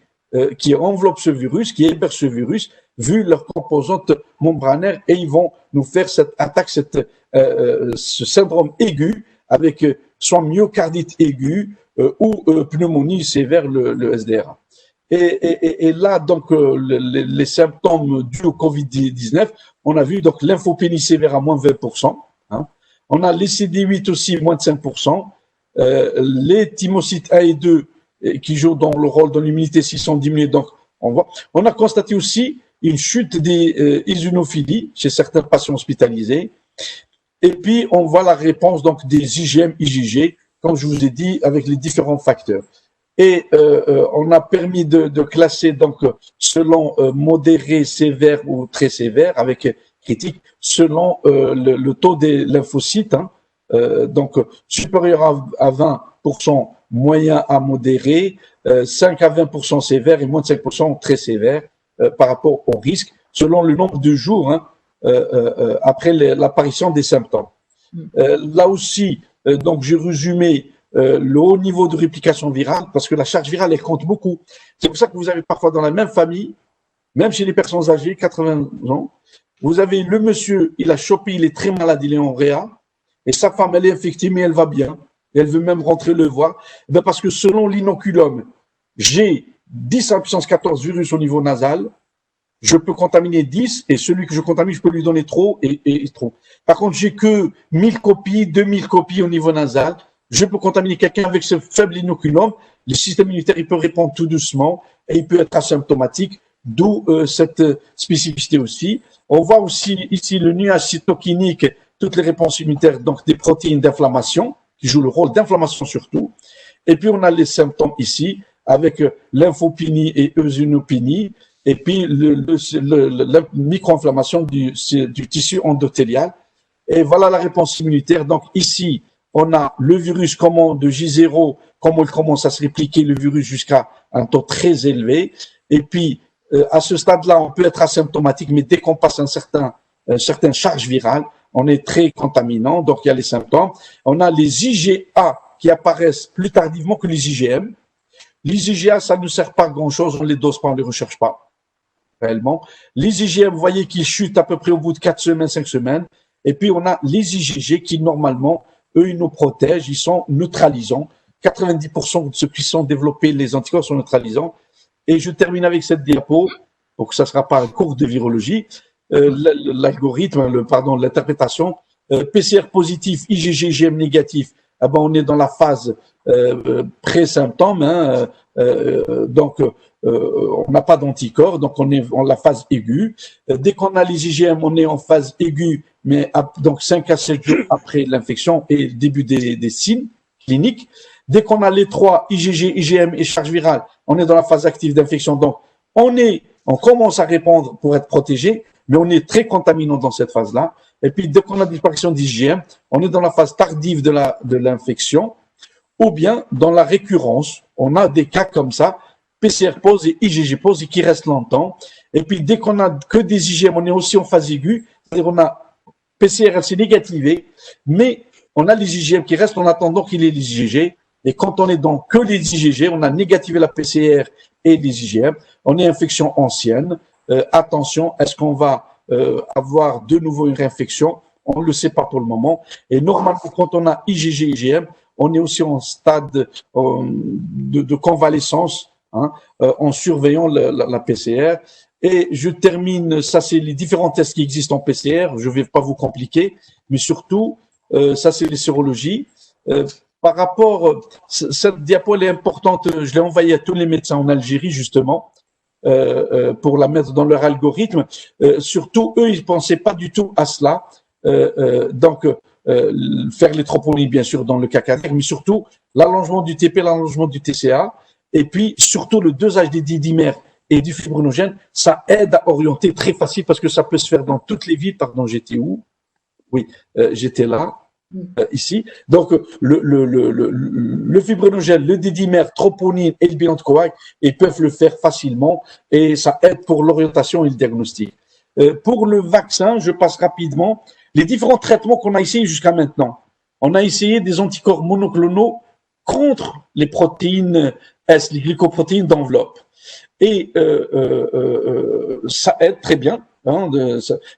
enveloppent ce virus, qui hébergent ce virus, vu leur composante membranaire, et ils vont nous faire cette attaque, ce syndrome aigu, avec soit myocardite aiguë ou pneumonie sévère, le SDRA. Et là, donc, les symptômes dus au Covid-19, on a vu donc lymphopénie sévère à moins 20%. Hein. On a les CD8 aussi, moins de 5%. Les thymocytes 1 et 2 qui jouent dans le rôle de l'immunité, s'ils sont diminués, donc on voit. On a constaté aussi, une chute des eosinophilies chez certains patients hospitalisés. Et puis, on voit la réponse donc des IgM, IgG, comme je vous ai dit, avec les différents facteurs. Et on a permis de classer donc selon modéré, sévère ou très sévère, avec critique, selon le taux des lymphocytes, hein, donc supérieur à 20%, moyen à modéré, 5 à 20% sévère et moins de 5% très sévère par rapport au risque, selon le nombre de jours, hein, après l'apparition des symptômes. Là aussi, donc j'ai résumé le haut niveau de réplication virale, parce que la charge virale, elle compte beaucoup. C'est pour ça que vous avez parfois dans la même famille, même chez les personnes âgées, 80 ans, vous avez le monsieur, il a chopé, il est très malade, il est en réa, et sa femme, elle est infectée, mais elle va bien. Et elle veut même rentrer le voir. Ben parce que selon l'inoculum, j'ai 10 à puissance 14 virus au niveau nasal, je peux contaminer 10, et celui que je contamine, je peux lui donner trop et trop. Par contre, j'ai que 1000 copies, 2000 copies au niveau nasal, je peux contaminer quelqu'un avec ce faible inoculum, le système immunitaire, il peut répondre tout doucement, et il peut être asymptomatique, d'où cette spécificité aussi. On voit aussi ici le nuage cytokinique, toutes les réponses immunitaires, donc des protéines d'inflammation, qui jouent le rôle d'inflammation surtout. Et puis, on a les symptômes ici, avec lymphopénie et eosinopénie, et puis la micro-inflammation du tissu endothélial. Et voilà la réponse immunitaire. Donc ici, on a le virus comment de J0, comment il commence à se répliquer, le virus jusqu'à un taux très élevé. Et puis, à ce stade-là, on peut être asymptomatique, mais dès qu'on passe certaines charges virales, on est très contaminant, donc il y a les symptômes. On a les IgA qui apparaissent plus tardivement que les IgM. Les IgA, ça ne sert pas à grand-chose, on ne les dose pas, on ne les recherche pas réellement. Les IgM, vous voyez qu'ils chutent à peu près au bout de 4 semaines, 5 semaines. Et puis, on a les IgG qui, normalement, eux, ils nous protègent, ils sont neutralisants. 90% de ceux qui sont développés, les anticorps sont neutralisants. Et je termine avec cette diapo, pour que ça ne sera pas un cours de virologie. L'algorithme, l'interprétation, PCR positif, IgG, IgM négatif, eh ben, on est dans la phase pré-symptôme, hein, donc on n'a pas d'anticorps, donc on est en la phase aiguë. Dès qu'on a les IgM, on est en phase aiguë, mais donc 5 à 7 jours après l'infection et le début des signes cliniques. Dès qu'on a les trois, IgG, IgM et charge virale, on est dans la phase active d'infection, donc on commence à répondre pour être protégé, mais on est très contaminant dans cette phase-là. Et puis, dès qu'on a disparition d'IgM, on est dans la phase tardive de l'infection, ou bien dans la récurrence. On a des cas comme ça, PCR pose et IgG pose, et qui restent longtemps. Et puis, dès qu'on a que des IgM, on est aussi en phase aiguë, c'est-à-dire on a PCR, c'est négativé, mais on a les IgM qui restent en attendant qu'il ait les IgG. Et quand on est dans que les IgG, on a négativé la PCR et les IgM, on est infection ancienne. Attention, est-ce qu'on va avoir de nouveau une réinfection? On ne le sait pas pour le moment. Et normalement, quand on a IgG, IgM, on est aussi en stade de convalescence, hein, en surveillant la PCR. Et je termine, ça c'est les différents tests qui existent en PCR, je ne vais pas vous compliquer, mais surtout, ça c'est les sérologies. Par rapport, cette diapo elle est importante, je l'ai envoyée à tous les médecins en Algérie justement, pour la mettre dans leur algorithme. Surtout, eux, ils pensaient pas du tout à cela. Donc, faire les troponines, bien sûr, dans le cas cardiaque, mais surtout l'allongement du TP, l'allongement du TCA, et puis surtout le dosage des didymères et du fibrinogène, ça aide à orienter très facile parce que ça peut se faire dans toutes les villes. Pardon, j'étais où? Oui, j'étais là. Ici. Donc, le fibrinogène, le didymère, troponine et le bilan de Coag, ils peuvent le faire facilement et ça aide pour l'orientation et le diagnostic. Pour le vaccin, je passe rapidement. Les différents traitements qu'on a essayés jusqu'à maintenant. On a essayé des anticorps monoclonaux contre les protéines S, les glycoprotéines d'enveloppe. Et ça aide très bien. Hein,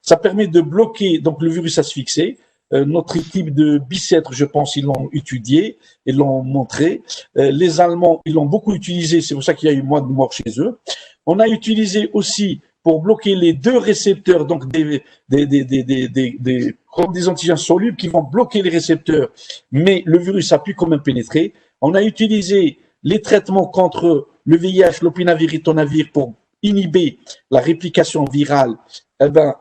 ça permet de bloquer donc le virus à se fixer. Notre équipe de Bicêtre, je pense, ils l'ont étudié et l'ont montré. Les Allemands, ils l'ont beaucoup utilisé, c'est pour ça qu'il y a eu moins de morts chez eux. On a utilisé aussi pour bloquer les deux récepteurs, donc comme des antigènes solubles qui vont bloquer les récepteurs, mais le virus a pu quand même pénétrer. On a utilisé les traitements contre le VIH, l'opinavir, ritonavir pour inhiber la réplication virale, eh ben,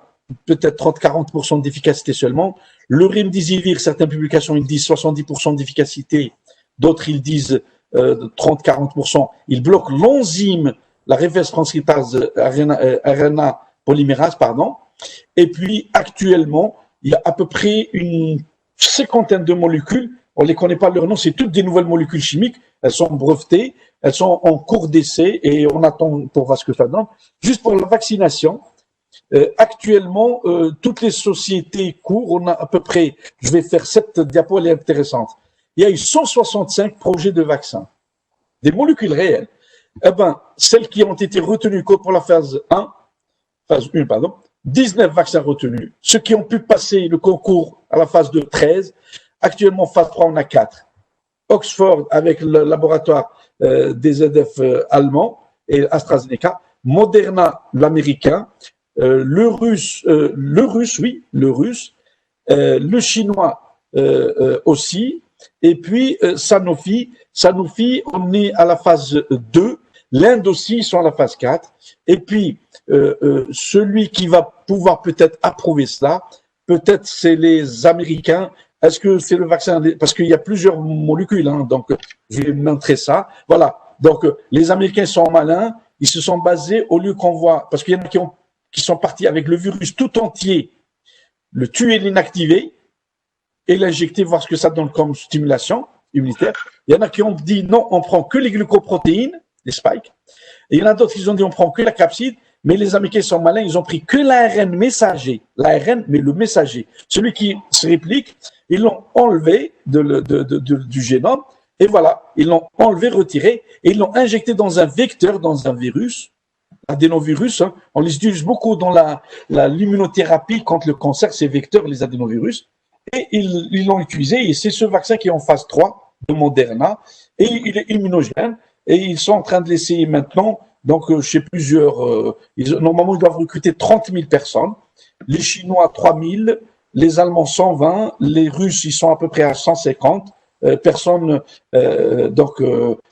peut-être 30-40% d'efficacité seulement. Le remdesivir, certaines publications, ils disent 70% d'efficacité, d'autres, ils disent 30-40%. Ils bloquent l'enzyme, la reverse transcriptase RNA polymérase, pardon. Et puis, actuellement, il y a à peu près une cinquantaine de molécules. On ne les connaît pas leur nom, c'est toutes des nouvelles molécules chimiques. Elles sont brevetées, elles sont en cours d'essai et on attend pour voir ce que ça donne. Juste pour la vaccination, actuellement, toutes les sociétés courent. On a à peu près, je vais faire cette diapo, elle est intéressante. Il y a eu 165 projets de vaccins, des molécules réelles. Eh ben, celles qui ont été retenues pour la phase 1, 19 vaccins retenus. Ceux qui ont pu passer le concours à la phase 2, 13. Actuellement, phase 3, on a 4. Oxford avec le laboratoire des ZF allemands et AstraZeneca. Moderna, l'américain. Le russe, le chinois aussi. Et puis Sanofi, on est à la phase 2. L'Inde aussi, ils sont à la phase 4. Et puis, celui qui va pouvoir peut-être approuver cela, peut-être c'est les Américains. Est-ce que c'est le vaccin? Parce qu'il y a plusieurs molécules, hein, donc je vais montrer ça. Voilà. Donc, les Américains sont malins. Ils se sont basés, au lieu qu'on voit, parce qu'il y en a qui sont partis avec le virus tout entier, le tuer, l'inactiver et l'injecter, voir ce que ça donne comme stimulation immunitaire. Il y en a qui ont dit non, on prend que les glucoprotéines, les spikes. Et il y en a d'autres qui ont dit on prend que la capside, mais les Américains sont malins, ils ont pris que l'ARN messager. L'ARN, mais le messager. Celui qui se réplique, ils l'ont enlevé du génome, et voilà, ils l'ont enlevé, retiré, et ils l'ont injecté dans un vecteur, dans un virus, adénovirus. Hein. On les utilise beaucoup dans l'immunothérapie contre le cancer, ces vecteurs, les adénovirus. Et ils l'ont utilisé, et c'est ce vaccin qui est en phase 3 de Moderna, et il est immunogène, et ils sont en train de l'essayer maintenant, donc chez plusieurs, normalement ils doivent recruter 30 000 personnes, les Chinois 3 000, les Allemands 120, les Russes ils sont à peu près à 150 personnes,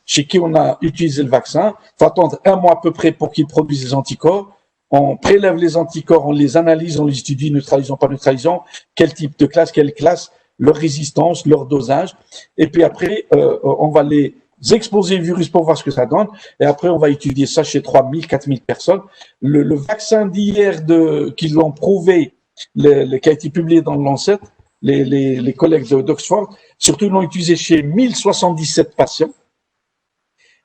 chez qui on a utilisé le vaccin. Il faut attendre un mois à peu près pour qu'ils produisent les anticorps. On prélève les anticorps, on les analyse, on les étudie, neutralisant, pas neutralisant, quel type de classe, quelle classe, leur résistance, leur dosage. Et puis après, on va les exposer le virus pour voir ce que ça donne. Et après, on va étudier ça chez 3 000, 4 000 personnes. Le vaccin d'hier qu'ils l'ont prouvé, qui a été publié dans le Lancet, les collègues d'Oxford, surtout ils l'ont utilisé chez 1077 patients.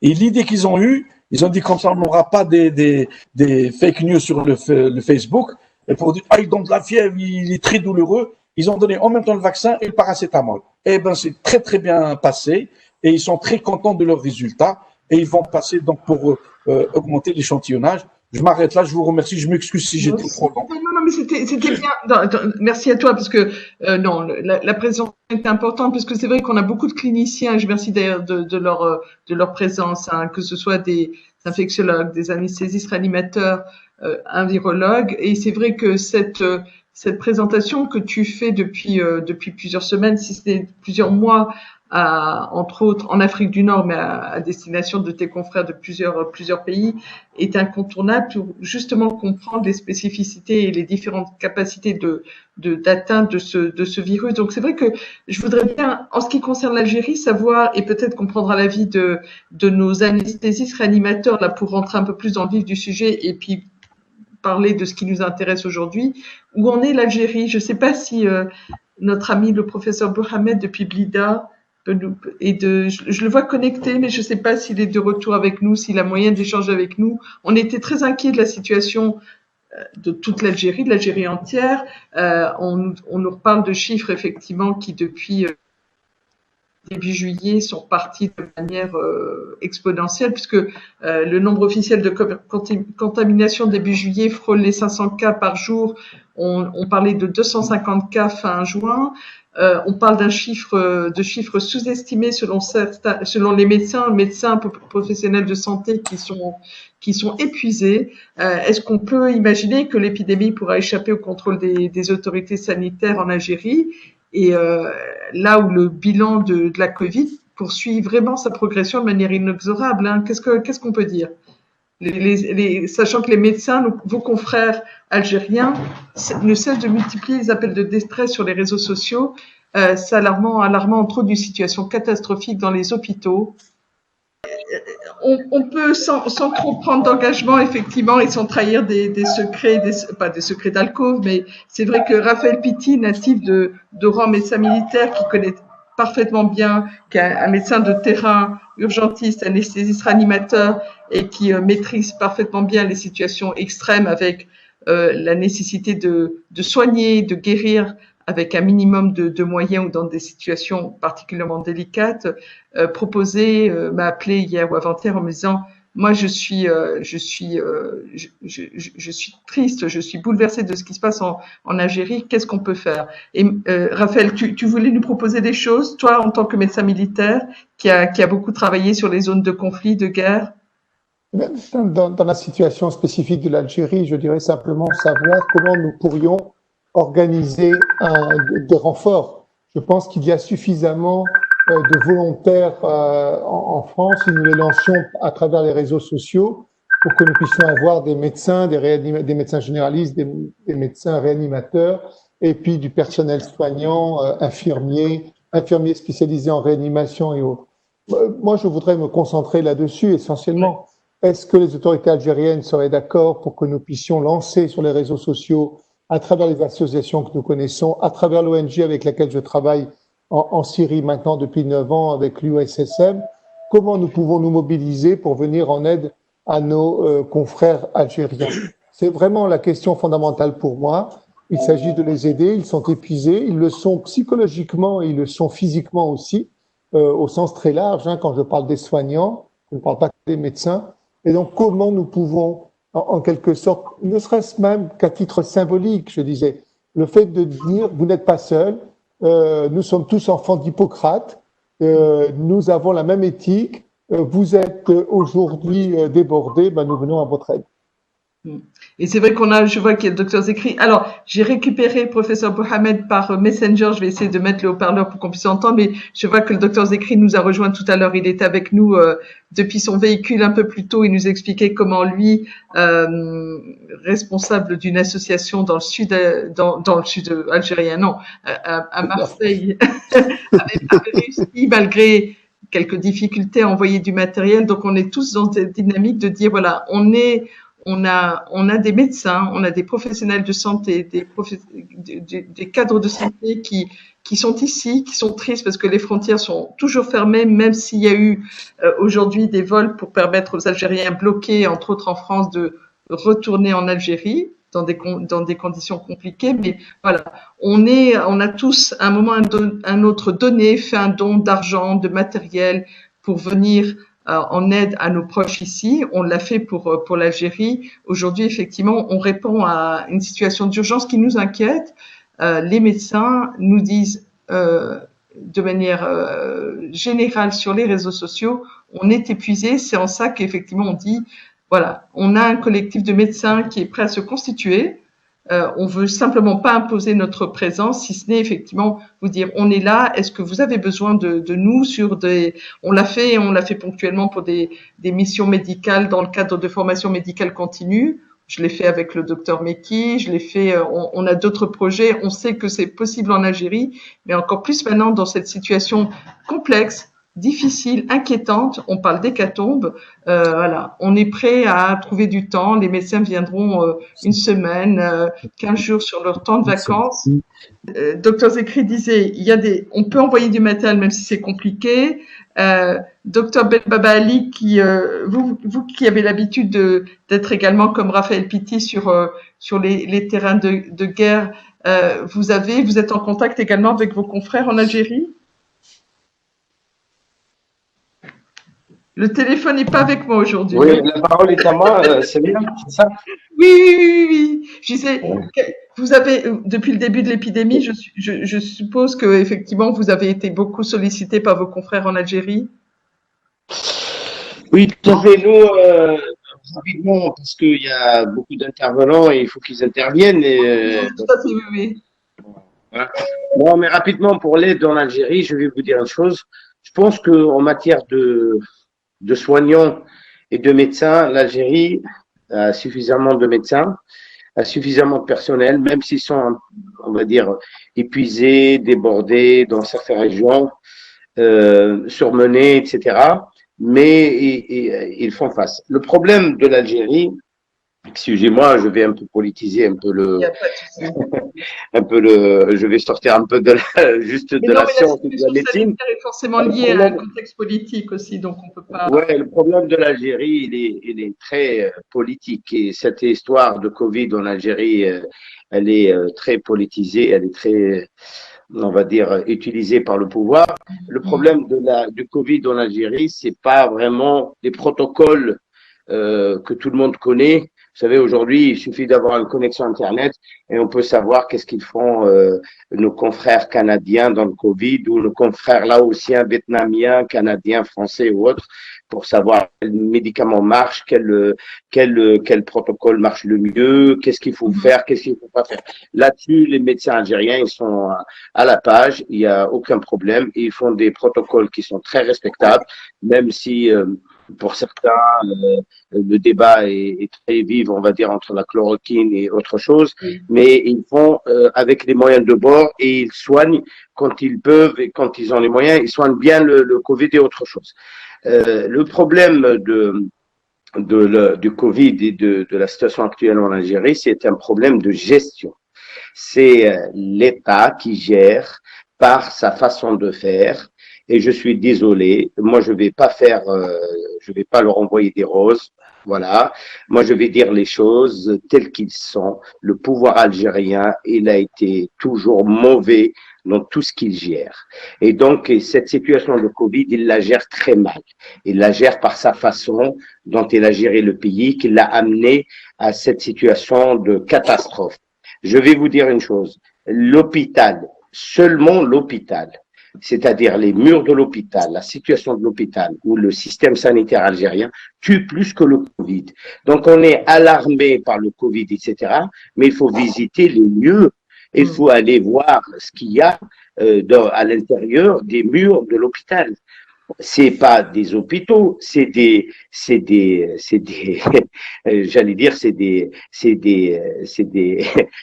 Et l'idée qu'ils ont eue, ils ont dit comme ça on n'aura pas des fake news sur le Facebook. Et pour dire, il donne de la fièvre, il est très douloureux. Ils ont donné en même temps le vaccin et le paracétamol. Eh ben, c'est très très bien passé et ils sont très contents de leurs résultats et ils vont passer donc pour augmenter l'échantillonnage. Je m'arrête là, je vous remercie, je m'excuse si j'étais trop long. Non, mais c'était bien. Non, merci à toi parce que non, la présence est importante parce que c'est vrai qu'on a beaucoup de cliniciens. Et je remercie d'ailleurs de leur présence, hein, que ce soit des infectiologues, des anesthésistes, réanimateurs, un virologue. Et c'est vrai que cette présentation que tu fais depuis plusieurs semaines, si ce n'est plusieurs mois, entre autres en Afrique du Nord, mais à destination de tes confrères de plusieurs pays, est incontournable pour justement comprendre les spécificités et les différentes capacités d'atteinte de ce virus. Donc c'est vrai que je voudrais bien, en ce qui concerne l'Algérie, savoir, et peut-être qu'on prendra l'avis de nos anesthésistes réanimateurs là pour rentrer un peu plus dans le vif du sujet et puis parler de ce qui nous intéresse aujourd'hui, où en est l'Algérie. Je ne sais pas si notre ami le professeur Mohamed depuis Blida je le vois connecté, mais je ne sais pas s'il est de retour avec nous, s'il a moyen d'échanger avec nous. On était très inquiets de la situation de toute l'Algérie, de l'Algérie entière. On nous reparle de chiffres effectivement qui depuis début juillet sont partis de manière exponentielle puisque le nombre officiel de contamination début juillet frôle les 500 cas par jour. On parlait de 250 cas fin juin. On parle de chiffres sous-estimés selon les médecins professionnels de santé qui sont épuisés. Est-ce qu'on peut imaginer que l'épidémie pourra échapper au contrôle des autorités sanitaires en Algérie et là où le bilan de la Covid poursuit vraiment sa progression de manière inexorable, hein, qu'est-ce qu'on peut dire? Sachant que les médecins, vos confrères algériens, ne cessent de multiplier les appels de détresse sur les réseaux sociaux. C'est alarmant, entre autres, d'une situation catastrophique dans les hôpitaux. On peut, sans trop prendre d'engagement, effectivement, et sans trahir des secrets, pas des secrets d'alcôve, mais c'est vrai que Raphaël Pitti, natif d'Oran, médecin militaire, qui connaît parfaitement bien, qui est un médecin de terrain, urgentiste, anesthésiste, réanimateur, et qui maîtrise parfaitement bien les situations extrêmes avec la nécessité de soigner, de guérir avec un minimum de moyens ou dans des situations particulièrement délicates, m'a appelé hier ou avant-hier en me disant moi je suis triste, je suis bouleversée de ce qui se passe en Algérie, qu'est-ce qu'on peut faire? Et Raphaël, tu voulais nous proposer des choses, toi en tant que médecin militaire qui a beaucoup travaillé sur les zones de conflit, de guerre? Dans la situation spécifique de l'Algérie, je dirais simplement savoir comment nous pourrions organiser des renforts. Je pense qu'il y a suffisamment de volontaires en France si nous les lancions à travers les réseaux sociaux pour que nous puissions avoir des médecins, des médecins généralistes, des médecins réanimateurs et puis du personnel soignant, infirmiers spécialisés en réanimation et autres. Moi, je voudrais me concentrer là-dessus essentiellement. Est-ce que les autorités algériennes seraient d'accord pour que nous puissions lancer sur les réseaux sociaux, à travers les associations que nous connaissons, à travers l'ONG avec laquelle je travaille en Syrie maintenant depuis 9 ans avec l'USSM, comment nous pouvons nous mobiliser pour venir en aide à nos confrères algériens? C'est vraiment la question fondamentale pour moi. Il s'agit de les aider, ils sont épuisés, ils le sont psychologiquement et ils le sont physiquement aussi, au sens très large, quand je parle des soignants, je ne parle pas des médecins. Et donc, comment nous pouvons, en quelque sorte, ne serait-ce même qu'à titre symbolique, je disais, le fait de dire, vous n'êtes pas seul, nous sommes tous enfants d'Hippocrate, nous avons la même éthique, vous êtes aujourd'hui débordés, nous venons à votre aide. Et c'est vrai je vois qu'il y a le docteur Zekri. Alors, j'ai récupéré le professeur Mohamed par Messenger. Je vais essayer de mettre le haut-parleur pour qu'on puisse entendre, mais je vois que le docteur Zekri nous a rejoint tout à l'heure. Il était avec nous depuis son véhicule un peu plus tôt. Il nous expliquait comment lui, responsable d'une association dans le sud, dans le sud algérien, non, à Marseille, avait réussi malgré quelques difficultés à envoyer du matériel. Donc, on est tous dans cette dynamique de dire voilà, on a des médecins, on a des professionnels de santé, des cadres de santé qui sont ici, qui sont tristes parce que les frontières sont toujours fermées, même s'il y a eu aujourd'hui des vols pour permettre aux Algériens bloqués, entre autres en France, de retourner en Algérie dans des conditions compliquées. Mais voilà, on a tous à un moment un autre donné, fait un don d'argent, de matériel pour venir en aide à nos proches ici. On l'a fait pour l'Algérie. Aujourd'hui, effectivement, on répond à une situation d'urgence qui nous inquiète. Les médecins nous disent de manière générale sur les réseaux sociaux, on est épuisé. C'est en ça qu'effectivement on dit, voilà, on a un collectif de médecins qui est prêt à se constituer. On veut simplement pas imposer notre présence, si ce n'est effectivement vous dire on est là. Est-ce que vous avez besoin de nous on l'a fait ponctuellement pour des missions médicales dans le cadre de formation médicale continue. Je l'ai fait avec le docteur Meki, je l'ai fait. On a d'autres projets. On sait que c'est possible en Algérie, mais encore plus maintenant dans cette situation complexe, difficile, inquiétante. On parle d'hécatombe. Voilà, on est prêt à trouver du temps. Les médecins viendront une semaine, 15 jours sur leur temps de vacances. Docteur Zekri disait, on peut envoyer du matériel même si c'est compliqué. Docteur Belbaba Ali, vous qui avez l'habitude d'être également comme Raphaël Pitti sur les terrains de guerre, vous êtes en contact également avec vos confrères en Algérie? Le téléphone n'est pas avec moi aujourd'hui. Oui, la parole est à moi, c'est bien, c'est ça? Oui. Je disais, vous avez, depuis le début de l'épidémie, je suppose que effectivement vous avez été beaucoup sollicité par vos confrères en Algérie. Oui, tout à fait. Nous, rapidement, parce qu'il y a beaucoup d'intervenants et il faut qu'ils interviennent. Tout à fait, oui. Voilà. Bon, mais rapidement, pour l'aide en Algérie, je vais vous dire une chose. Je pense qu'en matière de soignants et de médecins. L'Algérie a suffisamment de médecins, a suffisamment de personnel, même s'ils sont, on va dire, épuisés, débordés dans certaines régions, surmenés, etc. Mais ils font face. Le problème de l'Algérie, excusez-moi, je vais un peu politiser un peu Il n'y a pas de souci. je vais sortir un peu de juste Mais de non, la mais la science et de la situation médecine. sanitaire est forcément liée à un contexte politique aussi, donc on peut pas. Ouais, le problème de l'Algérie, il est très politique. Et cette histoire de Covid en Algérie, elle est très politisée, elle est très, on va dire, utilisée par le pouvoir. Le problème du Covid en Algérie, c'est pas vraiment des protocoles que tout le monde connaît. Vous savez, aujourd'hui, il suffit d'avoir une connexion Internet et on peut savoir qu'est-ce qu'ils font nos confrères canadiens dans le Covid ou nos confrères laotiens, vietnamiens, canadiens, français ou autres pour savoir quel médicament marche, quel protocole marche le mieux, qu'est-ce qu'il faut faire, qu'est-ce qu'il ne faut pas faire. Là-dessus, les médecins algériens, ils sont à la page, il n'y a aucun problème. Ils font des protocoles qui sont très respectables, même si pour certains, le débat est très vif, on va dire, entre la chloroquine et autre chose, mais ils font avec les moyens de bord et ils soignent quand ils peuvent et quand ils ont les moyens, ils soignent bien le Covid et autre chose. Le problème du Covid et de la situation actuelle en Algérie, c'est un problème de gestion. C'est l'État qui gère par sa façon de faire. Et je suis désolé, moi je vais pas leur envoyer des roses, voilà. Moi je vais dire les choses telles qu'ils sont. Le pouvoir algérien, il a été toujours mauvais dans tout ce qu'il gère. Et donc cette situation de Covid, il la gère très mal. Il la gère par sa façon dont il a géré le pays, qui l'a amené à cette situation de catastrophe. Je vais vous dire une chose, l'hôpital, seulement l'hôpital, c'est-à-dire les murs de l'hôpital, la situation de l'hôpital ou le système sanitaire algérien tue plus que le Covid. Donc on est alarmé par le Covid, etc. Mais il faut visiter les lieux, il faut aller voir ce qu'il y a à l'intérieur des murs de l'hôpital. C'est pas des hôpitaux, j'allais dire,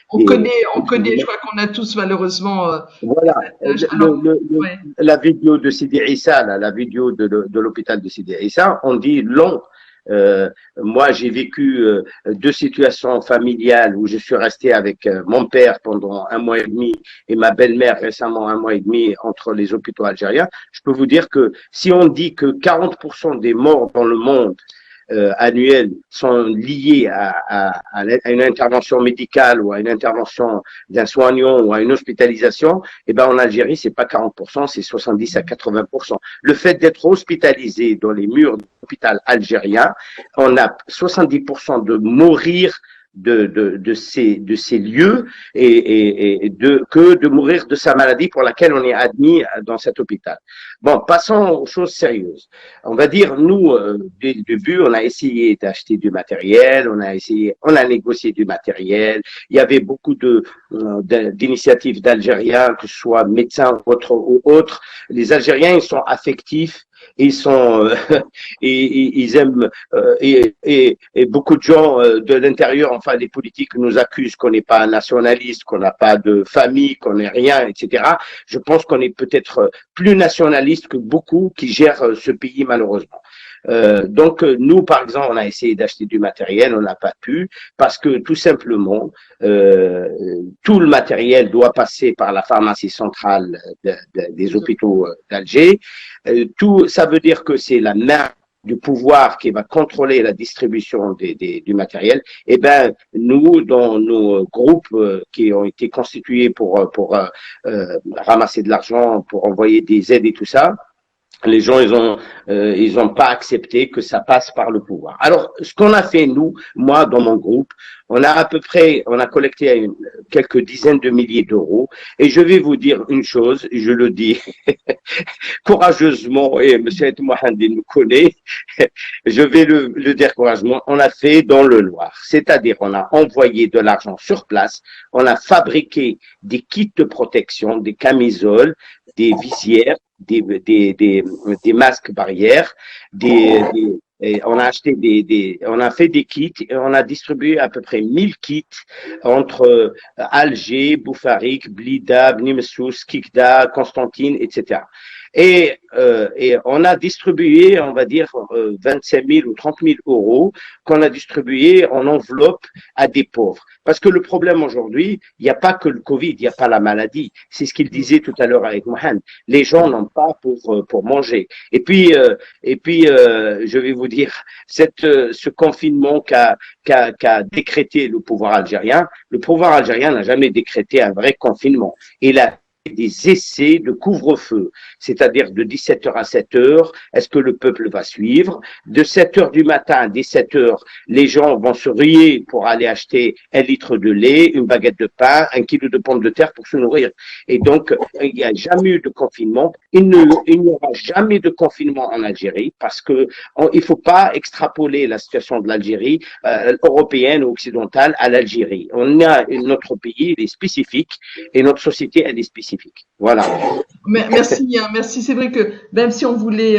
On connaît, je crois qu'on a tous malheureusement. Voilà, la vidéo de Sidi Issa, la vidéo de l'hôpital de Sidi Issa, on dit long. Moi, j'ai vécu 2 situations familiales où je suis resté avec mon père pendant 1 mois et demi et ma belle-mère récemment 1 mois et demi entre les hôpitaux algériens. Je peux vous dire que si on dit que 40% des morts dans le monde annuels sont liés à une intervention médicale ou à une intervention d'un soignant ou à une hospitalisation, eh ben en Algérie, c'est pas 40%, c'est 70 à 80%. Le fait d'être hospitalisé dans les murs de l'hôpital algérien, on a 70% de mourir de ces lieux que de mourir de sa maladie pour laquelle on est admis dans cet hôpital. Bon, passons aux choses sérieuses. On va dire, nous, dès le début, on a essayé d'acheter du matériel, on a négocié du matériel. Il y avait beaucoup d'initiatives d'Algériens, que ce soit médecins ou autres. Les Algériens, ils sont affectifs. Ils sont ils aiment et beaucoup de gens de l'intérieur, enfin les politiques nous accusent qu'on n'est pas nationaliste, qu'on n'a pas de famille, qu'on n'est rien, etc. Je pense qu'on est peut-être plus nationaliste que beaucoup qui gèrent ce pays malheureusement. Donc nous par exemple on a essayé d'acheter du matériel, on n'a pas pu parce que tout simplement tout le matériel doit passer par la pharmacie centrale des hôpitaux d'Alger. Tout ça veut dire que c'est la main du pouvoir qui va contrôler la distribution du matériel. Et ben nous dans nos groupes qui ont été constitués pour ramasser de l'argent, pour envoyer des aides et tout ça. Les gens, ils ont pas accepté que ça passe par le pouvoir. Alors, ce qu'on a fait, nous, moi, dans mon groupe, on a collecté quelques dizaines de milliers d'euros. Et je vais vous dire une chose, je le dis courageusement, et M. Mohandi nous connaît, je vais le dire courageusement, on a fait dans le noir. C'est-à-dire, on a envoyé de l'argent sur place, on a fabriqué des kits de protection, des camisoles, des visières, des masques barrières, Et on a acheté on a fait des kits et on a distribué à peu près 1000 kits entre Alger, Boufarik, Blida, Bni Messous, Kikda, Constantine, etc. Et on a distribué, on va dire, 25 000 ou 30 000 euros qu'on a distribué en enveloppe à des pauvres. Parce que le problème aujourd'hui, il n'y a pas que le Covid, il n'y a pas la maladie. C'est ce qu'il disait tout à l'heure avec Mohamed. Les gens n'ont pas pour manger. Et puis, je vais vous dire, ce confinement qu'a décrété le pouvoir algérien n'a jamais décrété un vrai confinement. Il a des essais de couvre-feu, c'est-à-dire de 17h à 7h, est-ce que le peuple va suivre? De 7h du matin à 17h, les gens vont se ruer pour aller acheter 1 litre de lait, une baguette de pain, 1 kilo de pommes de terre pour se nourrir. Et donc, il n'y a jamais eu de confinement. Il n'y aura jamais de confinement en Algérie parce que il faut pas extrapoler la situation de l'Algérie européenne ou occidentale à l'Algérie. Notre pays, il est spécifique et notre société, elle est spécifique. Voilà. Merci, merci. C'est vrai que même si on voulait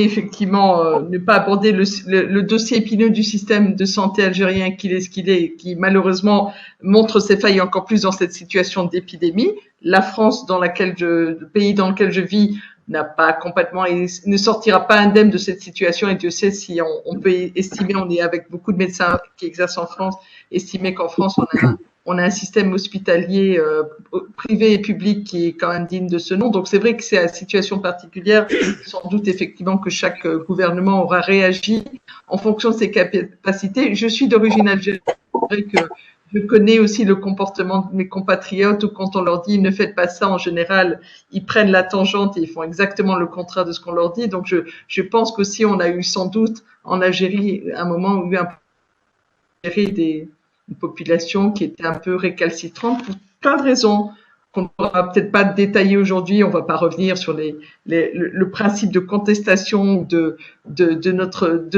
effectivement ne pas aborder le dossier épineux du système de santé algérien qu'il est ce qu'il est, qui malheureusement montre ses failles encore plus dans cette situation d'épidémie. La France, le pays dans lequel je vis, n'a pas complètement, ne sortira pas indemne de cette situation. Et Dieu sait si on peut estimer, on est avec beaucoup de médecins qui exercent en France, estimer qu'en France on a un système hospitalier privé et public qui est quand même digne de ce nom. Donc c'est vrai que c'est une situation particulière. Sans doute effectivement que chaque gouvernement aura réagi en fonction de ses capacités. Je suis d'origine algérienne. C'est vrai que je connais aussi le comportement de mes compatriotes où quand on leur dit ne faites pas ça, en général, ils prennent la tangente et ils font exactement le contraire de ce qu'on leur dit. Donc je pense qu'aussi on a eu sans doute en Algérie un moment où il y a eu une population qui était un peu récalcitrante pour plein de raisons qu'on ne va peut-être pas détailler aujourd'hui. On va pas revenir sur le principe de contestation de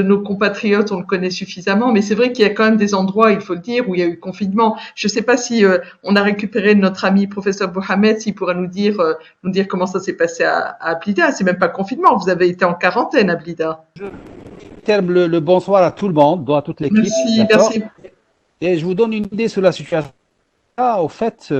nos compatriotes. On le connaît suffisamment, mais c'est vrai qu'il y a quand même des endroits, il faut le dire, où il y a eu confinement. Je sais pas si on a récupéré notre ami professeur Mohamed, s'il pourra nous dire comment ça s'est passé à Blida. C'est même pas confinement. Vous avez été en quarantaine à Blida. Je termine le bonsoir à tout le monde, à toute l'équipe. Merci. Et je vous donne une idée sur la situation. Au fait,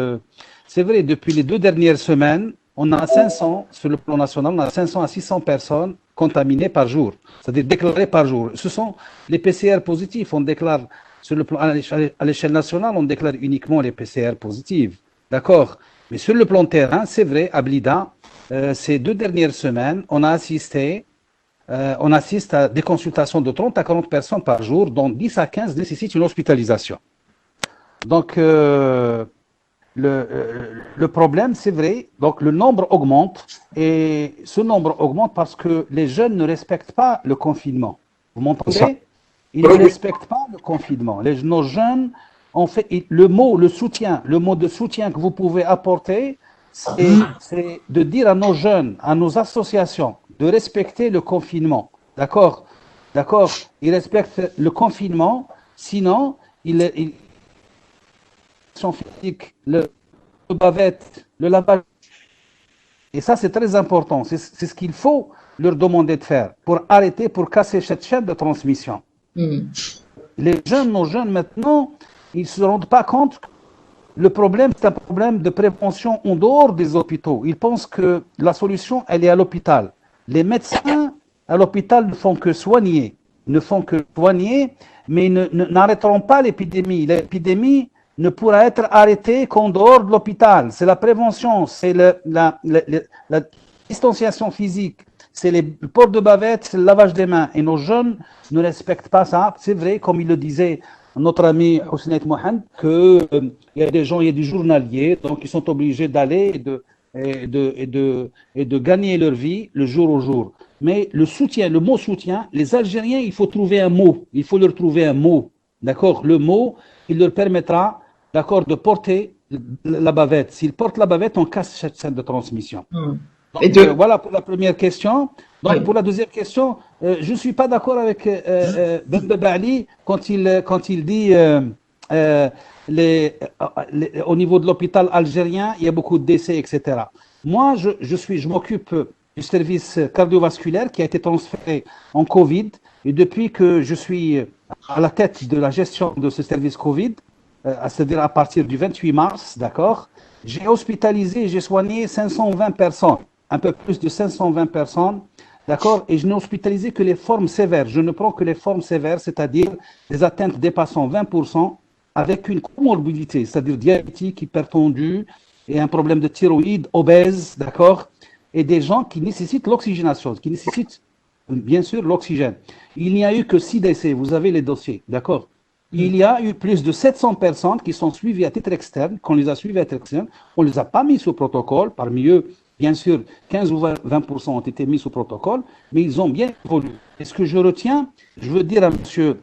c'est vrai, depuis les 2 dernières semaines, on a 500, sur le plan national, on a 500 à 600 personnes contaminées par jour, c'est-à-dire déclarées par jour. Ce sont les PCR positifs. On déclare, sur le plan, à l'échelle nationale, on déclare uniquement les PCR positives. D'accord? Mais sur le plan terrain, c'est vrai, à Blida, ces 2 dernières semaines, on assiste à des consultations de 30 à 40 personnes par jour, dont 10 à 15 nécessitent une hospitalisation. Donc, le problème, c'est vrai, donc le nombre augmente, et ce nombre augmente parce que les jeunes ne respectent pas le confinement. Vous m'entendez? Ils ne respectent pas le confinement. Nos jeunes, en fait, le mot de soutien que vous pouvez apporter, c'est de dire à nos jeunes, à nos associations, de respecter le confinement. D'accord? Ils respectent le confinement, sinon, physique, le bavette, le lavage. Et ça, c'est très important. C'est ce qu'il faut leur demander de faire pour casser cette chaîne de transmission. Nos jeunes maintenant, ils ne se rendent pas compte que le problème, c'est un problème de prévention en dehors des hôpitaux. Ils pensent que la solution, elle est à l'hôpital. Les médecins à l'hôpital ne font que soigner, mais n'arrêteront pas l'épidémie. L'épidémie ne pourra être arrêtée qu'en dehors de l'hôpital. C'est la prévention, c'est la distanciation physique, c'est le port de bavette, c'est le lavage des mains. Et nos jeunes ne respectent pas ça. C'est vrai, comme il le disait notre ami Hosnet Mohamed, qu'il y a des journaliers, donc ils sont obligés d'aller et de gagner leur vie le jour au jour. Mais le mot soutien, les Algériens, il faut leur trouver un mot, d'accord? Le mot, il leur permettra, d'accord, de porter la bavette. S'ils portent la bavette, on casse cette chaîne de transmission. Donc, voilà pour la première question. Donc, pour la deuxième question, je ne suis pas d'accord avec Ben Bali quand il dit au niveau de l'hôpital algérien, il y a beaucoup de décès, etc. Moi, je m'occupe du service cardiovasculaire qui a été transféré en Covid. Et depuis que je suis à la tête de la gestion de ce service Covid, c'est-à-dire à partir du 28 mars, d'accord, j'ai hospitalisé et j'ai soigné 520 personnes, un peu plus de 520 personnes, d'accord, et je n'ai hospitalisé que les formes sévères. Je ne prends que les formes sévères, c'est-à-dire des atteintes dépassant 20% avec une comorbidité, c'est-à-dire diabétique, hypertendu et un problème de thyroïde, obèse, d'accord, et des gens qui nécessitent l'oxygénation, qui nécessitent bien sûr l'oxygène. Il n'y a eu que 6 décès, vous avez les dossiers, d'accord. Il y a eu plus de 700 personnes qui sont suivies à titre externe, qu'on les a suivies à titre externe, on ne les a pas mis sous protocole, parmi eux, bien sûr, 15 ou 20% ont été mis sous protocole, mais ils ont bien évolué. Et ce que je retiens, je veux dire à M.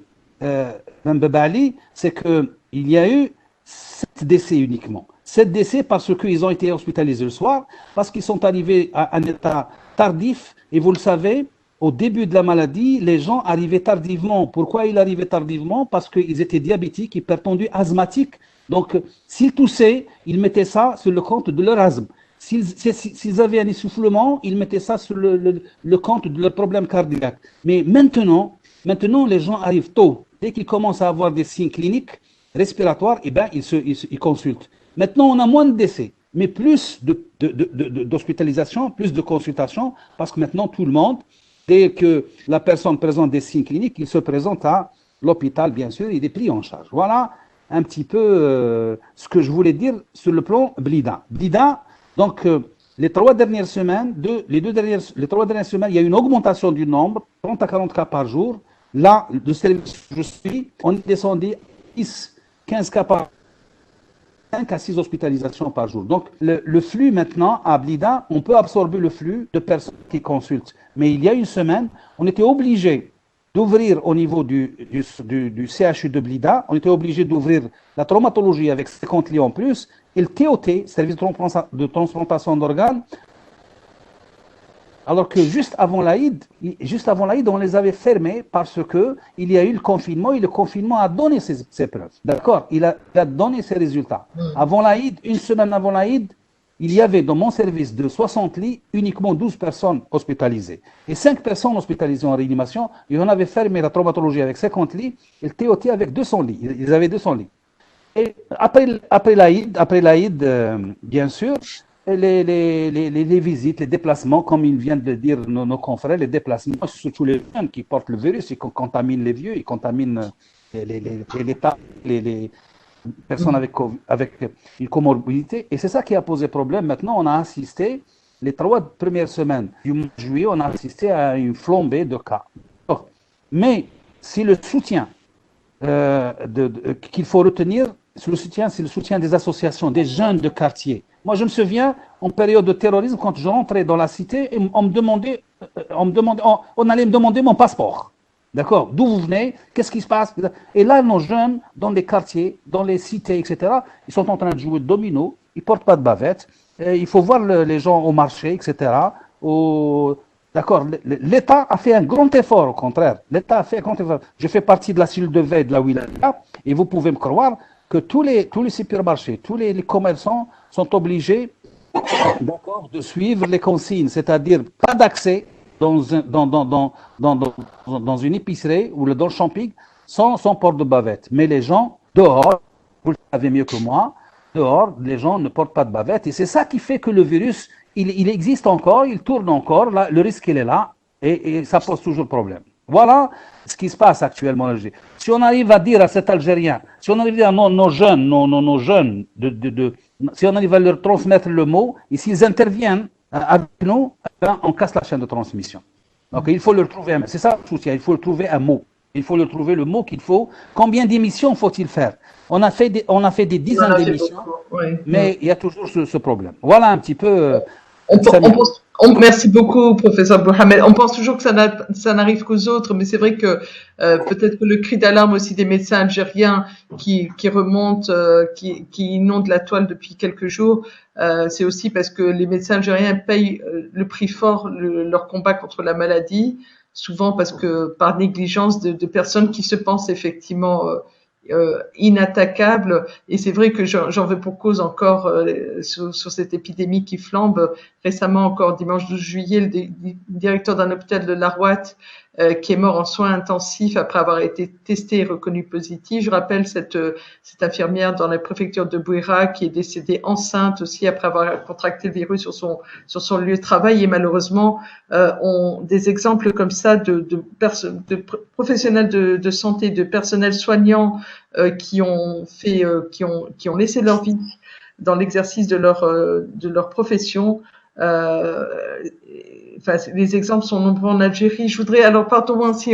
Mbebali, c'est qu'il y a eu 7 décès uniquement. 7 décès parce qu'ils ont été hospitalisés le soir, parce qu'ils sont arrivés à un état tardif, et vous le savez, au début de la maladie, les gens arrivaient tardivement. Pourquoi ils arrivaient tardivement? Parce qu'ils étaient diabétiques, hypertendus, asthmatiques. Donc, s'ils toussaient, ils mettaient ça sur le compte de leur asthme. S'ils avaient un essoufflement, ils mettaient ça sur le compte de leur problème cardiaque. Mais maintenant, les gens arrivent tôt. Dès qu'ils commencent à avoir des signes cliniques respiratoires, eh ben, ils consultent. Maintenant, on a moins de décès, mais plus d'hospitalisation, plus de consultations, parce que maintenant, tout le monde, dès que la personne présente des signes cliniques, il se présente à l'hôpital, bien sûr, il est pris en charge. Voilà un petit peu ce que je voulais dire sur le plan Blida. Blida, donc, les 3 dernières semaines, les 3 dernières semaines, il y a eu une augmentation du nombre, 30 à 40 cas par jour. Là, de service où je suis, on est descendu 10, 15 cas par jour. 5 à 6 hospitalisations par jour. Donc, le flux maintenant, à Blida, on peut absorber le flux de personnes qui consultent. Mais il y a une semaine, on était obligé d'ouvrir au niveau du CHU de Blida, on était obligé d'ouvrir la traumatologie avec 50 lits en plus, et le TOT, service de transplantation d'organes, alors que juste avant l'Aïd, on les avait fermés parce que il y a eu le confinement et le confinement a donné ses preuves. D'accord? Il a donné ses résultats. Avant l'Aïd, une semaine avant l'Aïd, il y avait dans mon service de 60 lits uniquement 12 personnes hospitalisées et 5 personnes hospitalisées en réanimation. Et on avait fermé la traumatologie avec 50 lits et le TOT avec 200 lits. Ils avaient 200 lits. Et après l'Aïd, bien sûr, les visites, les déplacements, comme ils viennent de dire nos confrères, les déplacements, surtout les jeunes qui portent le virus, ils contaminent les vieux, ils contaminent les personnes avec une comorbidité. Et c'est ça qui a posé problème. Maintenant, on a assisté, les 3 premières semaines du mois de juillet, on a assisté à une flambée de cas. Mais si le soutien qu'il faut retenir, c'est le soutien des associations, des jeunes de quartier. Moi, je me souviens, en période de terrorisme, quand je rentrais dans la cité, on allait me demander mon passeport. D'accord? D'où vous venez? Qu'est-ce qui se passe? Et là, nos jeunes, dans les quartiers, dans les cités, etc., ils sont en train de jouer de domino, ils ne portent pas de bavette, il faut voir les gens au marché, etc. D'accord? L'État a fait un grand effort, au contraire. L'État a fait un grand effort. Je fais partie de la cellule de veille de la Wilaya, et vous pouvez me croire que tous les supermarchés, tous les commerçants sont obligés, d'accord, de suivre les consignes, c'est-à-dire pas d'accès dans une épicerie ou dans le shopping sans port de bavette. Mais les gens, dehors, vous le savez mieux que moi, dehors, les gens ne portent pas de bavette. Et c'est ça qui fait que le virus, il existe encore, il tourne encore, là, le risque, il est là, et ça pose toujours problème. Voilà ce qui se passe actuellement en Algérie. Si on arrive à dire à cet Algérien, si on arrive à dire à nos jeunes, si on arrive à leur transmettre le mot, et s'ils interviennent avec nous, on casse la chaîne de transmission. Donc il faut leur trouver c'est ça le soutien, il faut leur trouver un mot. Il faut leur trouver le mot qu'il faut. Combien d'émissions faut-il faire? On a fait des dizaines d'émissions, mais il y a toujours ce problème. Voilà un petit peu... Merci beaucoup, professeur Mohamed. On pense toujours que ça n'arrive qu'aux autres, mais c'est vrai que peut-être que le cri d'alarme aussi des médecins algériens qui remontent, qui inondent la toile depuis quelques jours, c'est aussi parce que les médecins algériens payent le prix fort leur combat contre la maladie, souvent parce que par négligence de personnes qui se pensent effectivement inattaquable. Et c'est vrai que j'en veux pour cause encore sur cette épidémie qui flambe. Récemment, encore dimanche 12 juillet, le directeur d'un hôpital de Larouat qui est mort en soins intensifs après avoir été testé et reconnu positif. Je rappelle cette infirmière dans la préfecture de Bouira qui est décédée enceinte aussi après avoir contracté le virus sur son lieu de travail. Et malheureusement, des exemples comme ça de professionnels de santé, de personnel soignant qui ont laissé leur vie dans l'exercice de leur profession. Enfin, les exemples sont nombreux en Algérie. Je voudrais, alors pardon, si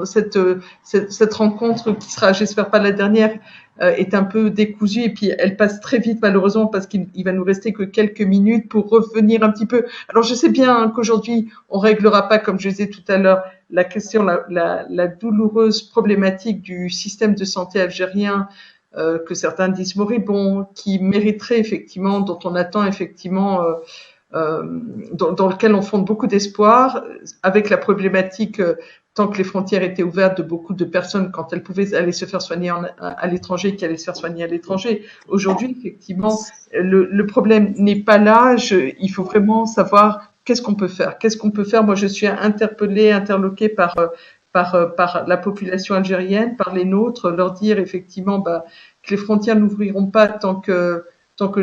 cette rencontre qui sera, j'espère pas la dernière, est un peu décousue et puis elle passe très vite malheureusement parce qu'il va nous rester que quelques minutes pour revenir un petit peu. Alors je sais bien qu'aujourd'hui on réglera pas, comme je disais tout à l'heure, la question, la douloureuse problématique du système de santé algérien, que certains disent moribond, qui mériterait effectivement, dont on attend effectivement dans lequel on fonde beaucoup d'espoir, avec la problématique, tant que les frontières étaient ouvertes, de beaucoup de personnes, quand elles pouvaient aller se faire soigner à l'étranger, qui allaient se faire soigner à l'étranger. Aujourd'hui, effectivement, le problème n'est pas là. Il faut vraiment savoir qu'est-ce qu'on peut faire. Qu'est-ce qu'on peut faire? Moi, je suis interloquée par la population algérienne, par les nôtres, leur dire effectivement que les frontières n'ouvriront pas tant que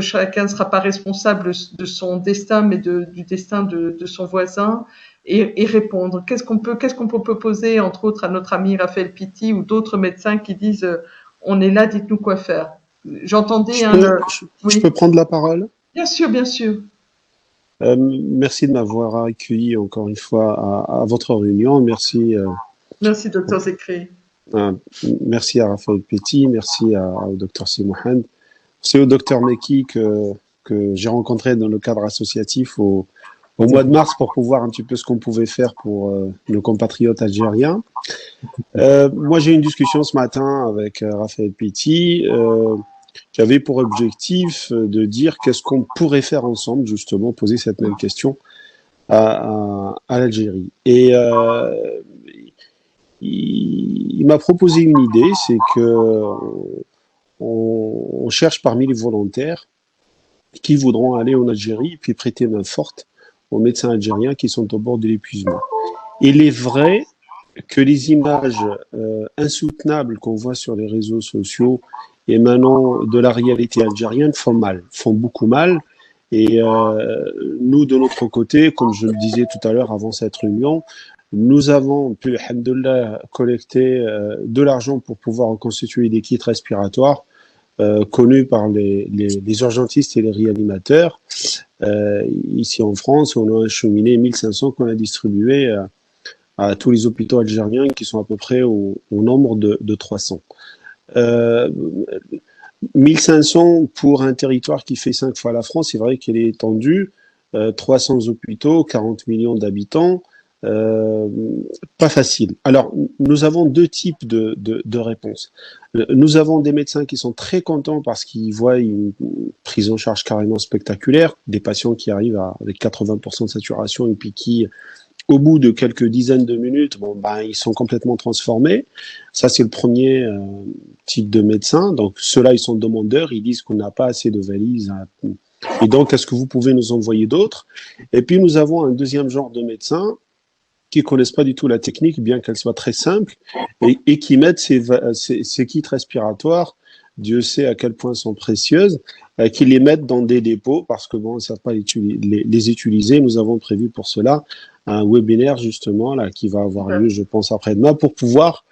chacun ne sera pas responsable de son destin, mais du destin de son voisin, et répondre. Qu'est-ce qu'on peut proposer, entre autres, à notre ami Raphaël Pitti ou d'autres médecins qui disent on est là, dites-nous quoi faire. J'entendais je peux prendre la parole? Bien sûr, bien sûr. Merci de m'avoir accueilli encore une fois à votre réunion. Merci. Merci, docteur Zekri. Merci à Raphaël Pitti, merci au docteur Simouhand. C'est au docteur Meki que j'ai rencontré dans le cadre associatif au mois de mars pour pouvoir un petit peu ce qu'on pouvait faire pour nos compatriotes algériens. Moi, j'ai eu une discussion ce matin avec Raphaël Pitti. J'avais pour objectif de dire qu'est-ce qu'on pourrait faire ensemble, justement, poser cette même question à l'Algérie. Et il m'a proposé une idée, c'est que on cherche parmi les volontaires qui voudront aller en Algérie et puis prêter main forte aux médecins algériens qui sont au bord de l'épuisement. Il est vrai que les images insoutenables qu'on voit sur les réseaux sociaux émanant de la réalité algérienne font beaucoup mal. Et nous, de notre côté, comme je le disais tout à l'heure avant cette réunion, nous avons pu, alhamdoulilah, collecter de l'argent pour pouvoir reconstituer des kits respiratoires connus par les urgentistes et les réanimateurs. Ici en France, on a acheminé 1500 qu'on a distribués à tous les hôpitaux algériens qui sont à peu près au nombre de 300. 1500 pour un territoire qui fait 5 fois la France, c'est vrai qu'il est étendu, 300 hôpitaux, 40 millions d'habitants, pas facile. Alors, nous avons deux types de réponses. Nous avons des médecins qui sont très contents parce qu'ils voient une prise en charge carrément spectaculaire, des patients qui arrivent avec 80% de saturation et puis qui, au bout de quelques dizaines de minutes, ils sont complètement transformés. Ça, c'est le premier type de médecin. Donc, ceux-là, ils sont demandeurs, ils disent qu'on n'a pas assez de valises. Et donc, est-ce que vous pouvez nous envoyer d'autres? Et puis, nous avons un deuxième genre de médecins qui connaissent pas du tout la technique, bien qu'elle soit très simple, et qui mettent ces kits respiratoires, Dieu sait à quel point sont précieuses, qui les mettent dans des dépôts, parce que ils ne savent pas les utiliser. Nous avons prévu pour cela un webinaire, justement, là, qui va avoir lieu, je pense, après-demain, pour pouvoir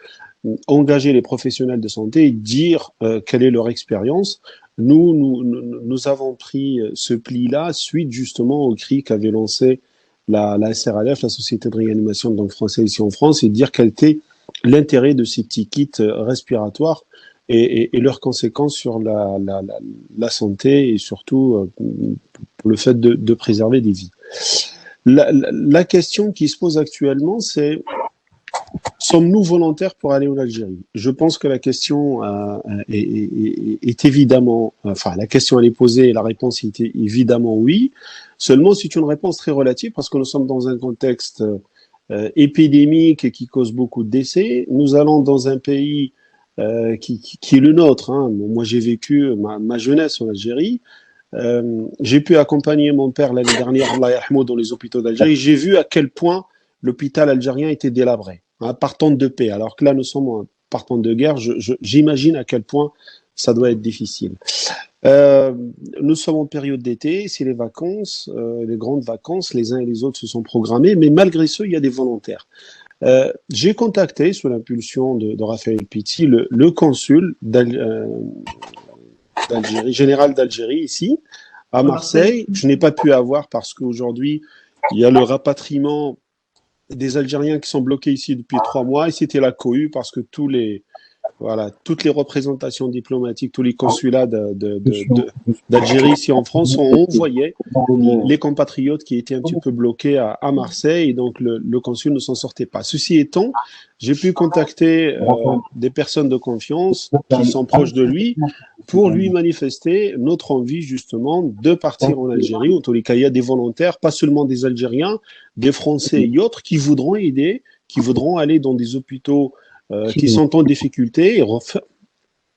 engager les professionnels de santé et dire quelle est leur expérience. Nous avons pris ce pli-là suite, justement, au cri qu'avait lancé la SRLF, la Société de réanimation de langue française ici en France, et dire quel était l'intérêt de ces petits kits respiratoires et leurs conséquences sur la santé et surtout pour le fait de préserver des vies. La question qui se pose actuellement, c'est: sommes-nous volontaires pour aller en Algérie? Je pense que la question est évidemment, enfin la question elle est posée et la réponse est évidemment oui. Seulement c'est une réponse très relative parce que nous sommes dans un contexte épidémique qui cause beaucoup de décès. Nous allons dans un pays qui est le nôtre. Hein. Moi, j'ai vécu ma jeunesse en Algérie. J'ai pu accompagner mon père l'année dernière, Allah yarhamou, dans les hôpitaux d'Algérie. J'ai vu à quel point l'hôpital algérien était délabré, hein, partant de paix. Alors que là, nous sommes partant de guerre. J'imagine à quel point ça doit être difficile. Nous sommes en période d'été, c'est les vacances, les grandes vacances. Les uns et les autres se sont programmés, mais malgré ce, il y a des volontaires. J'ai contacté, sous l'impulsion de Raphaël Pitti, le consul d'Algérie, général d'Algérie ici, à Marseille. Je n'ai pas pu avoir parce qu'aujourd'hui, il y a le rapatriement des Algériens qui sont bloqués ici depuis 3 mois et c'était la cohue parce que toutes les représentations diplomatiques, tous les consulats d'Algérie ici en France ont envoyé les compatriotes qui étaient un petit peu bloqués à Marseille et donc le consul ne s'en sortait pas. Ceci étant, j'ai pu contacter des personnes de confiance qui sont proches de lui pour lui manifester notre envie justement de partir en Algérie. En tous les cas, il y a des volontaires, pas seulement des Algériens, des Français et autres qui voudront aider, qui voudront aller dans des hôpitaux qui sont en difficulté,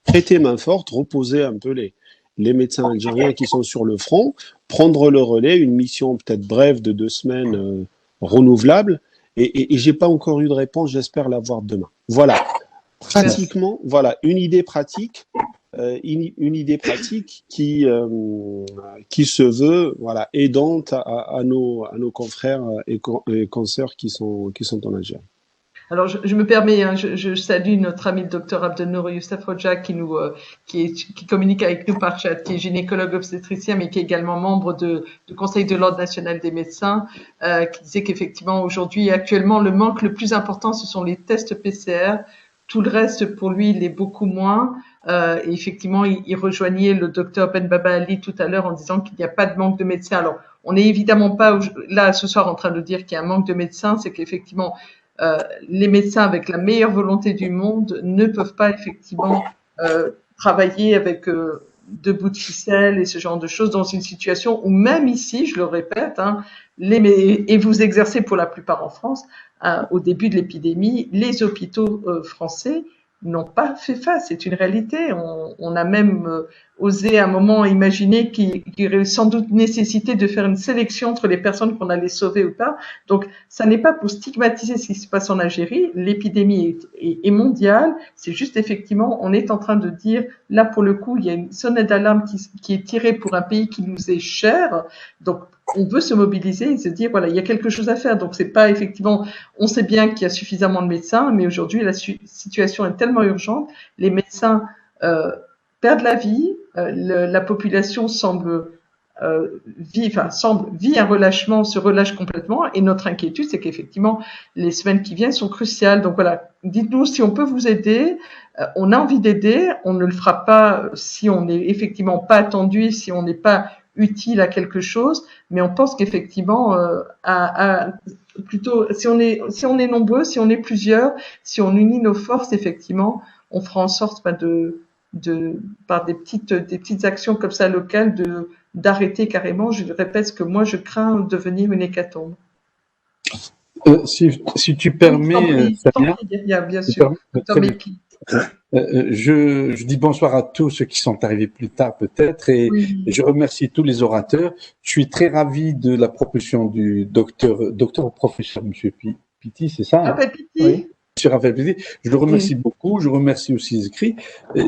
prêter main forte, reposer un peu les médecins algériens qui sont sur le front, prendre le relais, une mission peut-être brève de 2 semaines renouvelable. Et j'ai pas encore eu de réponse, j'espère l'avoir demain. Voilà, pratiquement, voilà une idée pratique, qui se veut voilà aidante à nos confrères et consoeurs qui sont en Algérie. Alors, je me permets, hein, je salue notre ami le docteur Abdelnour Youssef Hodja qui communique avec nous par chat, qui est gynécologue obstétricien, mais qui est également membre du Conseil de l'Ordre national des médecins, qui disait qu'effectivement, aujourd'hui, actuellement, le manque le plus important, ce sont les tests PCR. Tout le reste, pour lui, il est beaucoup moins. Et effectivement, il rejoignait le docteur Ben Baba Ali tout à l'heure en disant qu'il n'y a pas de manque de médecins. Alors, on n'est évidemment pas là ce soir en train de dire qu'il y a un manque de médecins, c'est qu'effectivement, les médecins avec la meilleure volonté du monde ne peuvent pas effectivement travailler avec 2 bouts de ficelle et ce genre de choses dans une situation où même ici, je le répète, hein, et vous exercez pour la plupart en France, au début de l'épidémie, les hôpitaux français n'ont pas fait face. C'est une réalité. On a même osé à un moment imaginer qu'il y aurait sans doute nécessité de faire une sélection entre les personnes qu'on allait sauver ou pas. Donc, ça n'est pas pour stigmatiser ce qui se passe en Algérie. L'épidémie est mondiale. C'est juste effectivement, on est en train de dire, là pour le coup, il y a une sonnette d'alarme qui est tirée pour un pays qui nous est cher. Donc, on veut se mobiliser et se dire, voilà, il y a quelque chose à faire. Donc, c'est pas effectivement, on sait bien qu'il y a suffisamment de médecins, mais aujourd'hui, la situation est tellement urgente. Les médecins perdent la vie. La population semble vit un relâchement, se relâche complètement. Et notre inquiétude, c'est qu'effectivement, les semaines qui viennent sont cruciales. Donc voilà, dites-nous si on peut vous aider. On a envie d'aider. On ne le fera pas si on n'est effectivement pas attendu, si on n'est pas utile à quelque chose, mais on pense qu'effectivement, plutôt, si on est nombreux, si on est plusieurs, si on unit nos forces, effectivement, on fera en sorte par des petites actions comme ça locales d'arrêter carrément. Je répète ce que moi je crains devenir une hécatombe. Si tu permets, Samia, bien sûr. Je dis bonsoir à tous ceux qui sont arrivés plus tard peut-être et je remercie tous les orateurs. Je suis très ravi de la proposition du docteur ou professeur Monsieur Pitti, c'est ça? Raphaël Pitti. Oui. Monsieur Raphaël Pitti. Je le remercie beaucoup. Je remercie aussi Zikri.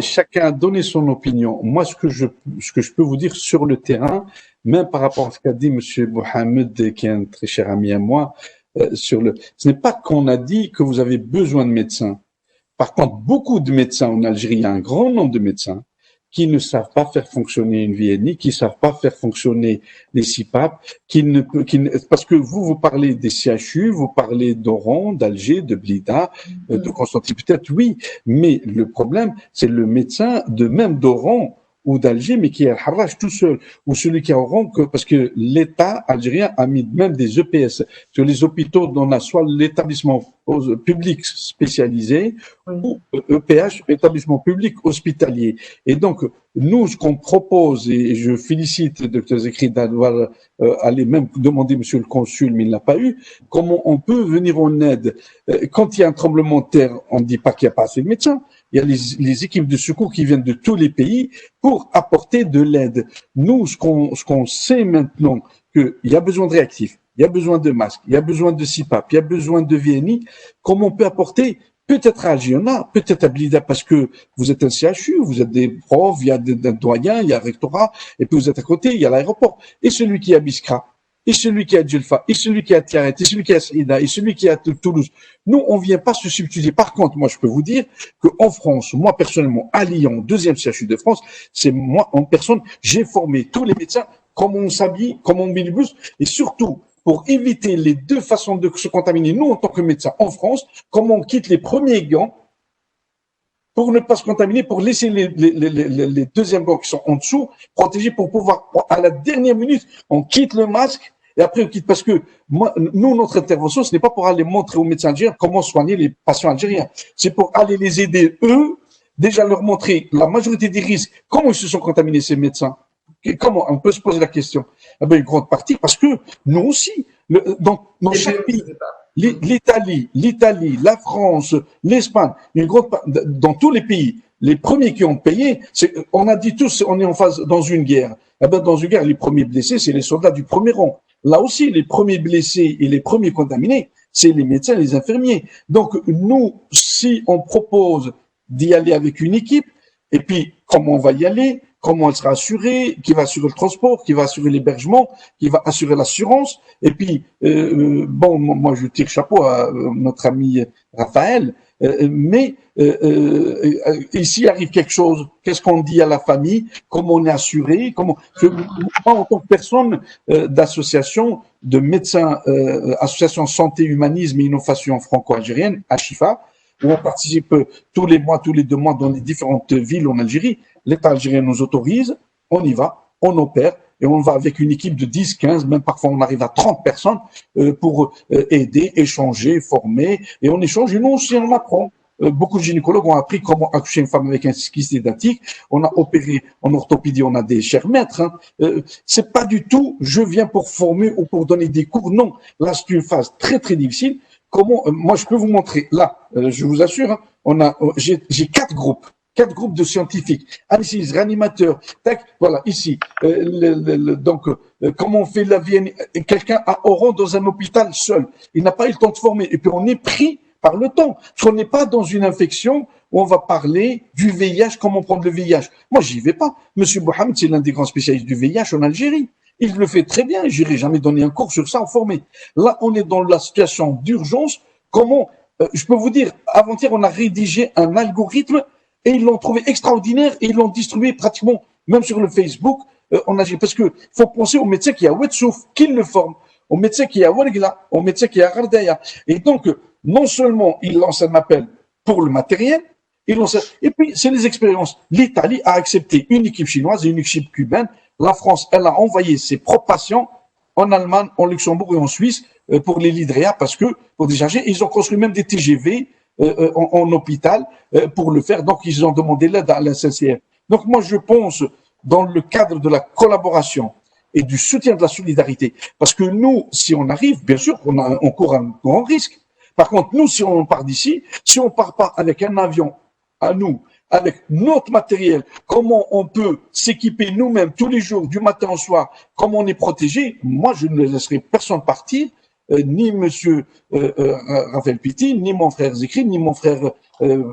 Chacun a donné son opinion. Moi, ce que je peux vous dire sur le terrain, même par rapport à ce qu'a dit Monsieur Mohamed, qui est un très cher ami à moi, ce n'est pas qu'on a dit que vous avez besoin de médecins. Par contre, beaucoup de médecins en Algérie, il y a un grand nombre de médecins qui ne savent pas faire fonctionner une VNI, qui ne savent pas faire fonctionner les CIPAP, parce que vous parlez des CHU, vous parlez d'Oran, d'Alger, de Blida, de Constantine, peut-être oui, mais le problème, c'est le médecin même d'Oran ou d'Alger, mais qui est à Harrach tout seul, ou celui qui est à Oran, parce que l'État algérien a mis même des EPS. Sur les hôpitaux, on a soit l'établissement public spécialisé, ou EPH, établissement public hospitalier. Et donc, nous, ce qu'on propose, et je félicite Dr Zikri d'avoir aller même demander monsieur le consul, mais il ne l'a pas eu, comment on peut venir en aide. Quand il y a un tremblement de terre, on ne dit pas qu'il n'y a pas assez de médecins, il y a les équipes de secours qui viennent de tous les pays pour apporter de l'aide. Nous, ce qu'on sait maintenant, qu'il y a besoin de réactifs, il y a besoin de masques, il y a besoin de CPAP, il y a besoin de VNI, comment on peut apporter peut-être à Algiona, peut-être à Blida, parce que vous êtes un CHU, vous êtes des profs, il y a des doyens, il y a un rectorat, et puis vous êtes à côté, il y a l'aéroport. Et celui qui est à Biskra, et celui qui est à Djelfa, et celui qui est à Tiaret, et celui qui est à Saïda, et celui qui est à Toulouse. Nous, on vient pas se substituer. Par contre, moi, je peux vous dire qu'en France, moi, personnellement, à Lyon, deuxième CHU de France, c'est moi, en personne, j'ai formé tous les médecins, comment on s'habille, comment on met le bus, et surtout, pour éviter les deux façons de se contaminer, nous, en tant que médecins en France, comment on quitte les premiers gants pour ne pas se contaminer, pour laisser les deuxièmes gants qui sont en dessous, protégés pour pouvoir, à la dernière minute, on quitte le masque et après on quitte. Parce que moi, nous, notre intervention, ce n'est pas pour aller montrer aux médecins algériens comment soigner les patients algériens. C'est pour aller les aider, eux, déjà leur montrer la majorité des risques, comment ils se sont contaminés, ces médecins. Comment on peut se poser la question? Eh bien, une grande partie, parce que nous aussi, dans chaque pays, l'Italie, la France, l'Espagne, dans tous les pays, les premiers qui ont payé, on a dit tous, on est en phase dans une guerre. Eh bien, dans une guerre, les premiers blessés, c'est les soldats du premier rang. Là aussi, les premiers blessés et les premiers contaminés, c'est les médecins et les infirmiers. Donc, nous, si on propose d'y aller avec une équipe, et puis, comment on va y aller? Comment elle sera assurée, qui va assurer le transport, qui va assurer l'hébergement, qui va assurer l'assurance. Et puis, bon, moi je tire chapeau à notre ami Raphaël, mais ici arrive quelque chose, qu'est-ce qu'on dit à la famille, comment on est assuré, moi en tant que personne d'association, de médecins, association santé, humanisme et innovation franco-algérienne, ACHIFA, où on participe tous les mois, tous les 2 mois dans les différentes villes en Algérie. L'État algérien nous autorise, on y va, on opère, et on va avec une équipe de 10, 15, même parfois on arrive à 30 personnes pour aider, échanger, former, et on échange, et nous aussi on apprend. Beaucoup de gynécologues ont appris comment accoucher une femme avec un kyste édatique. On a opéré en orthopédie, on a des chers maîtres. C'est pas du tout, je viens pour former ou pour donner des cours. Non, là c'est une phase très très difficile. Comment, moi je peux vous montrer, là, je vous assure, j'ai 4 groupes de scientifiques, anesthésistes, réanimateurs, tac, voilà, ici. Donc, comment on fait la vie, quelqu'un à Oran dans un hôpital seul, il n'a pas eu le temps de former, et puis on est pris par le temps. Parce qu'on n'est pas dans une infection où on va parler du VIH, comment prendre le VIH. Moi, j'y vais pas. Monsieur Mohamed, c'est l'un des grands spécialistes du VIH en Algérie. Il le fait très bien, j'irai jamais donner un cours sur ça en formé. Là, on est dans la situation d'urgence. Comment, je peux vous dire, avant-hier, on a rédigé un algorithme et ils l'ont trouvé extraordinaire et ils l'ont distribué pratiquement, même sur le Facebook, parce que faut penser aux médecins qui est à Ouetsouf, qui le forment, aux médecins qui est à Ouargla, aux médecins qui est à Gardaya. Et donc, non seulement ils lancent un appel pour le matériel, et puis c'est les expériences. L'Italie a accepté une équipe chinoise et une équipe cubaine. La France, elle a envoyé ses propres patients en Allemagne, en Luxembourg et en Suisse pour les l'hydréa parce que, pour décharger, ils ont construit même des TGV en hôpital pour le faire. Donc, ils ont demandé l'aide à la SNCF. Donc, moi, je pense, dans le cadre de la collaboration et du soutien de la solidarité, parce que nous, si on arrive, bien sûr, on court un grand risque. Par contre, nous, si on part d'ici, si on part pas avec un avion à nous, avec notre matériel, comment on peut s'équiper nous-mêmes tous les jours, du matin au soir, comment on est protégé, moi, je ne laisserai personne partir, ni monsieur Raphaël Pitti, ni mon frère Zikri, ni mon frère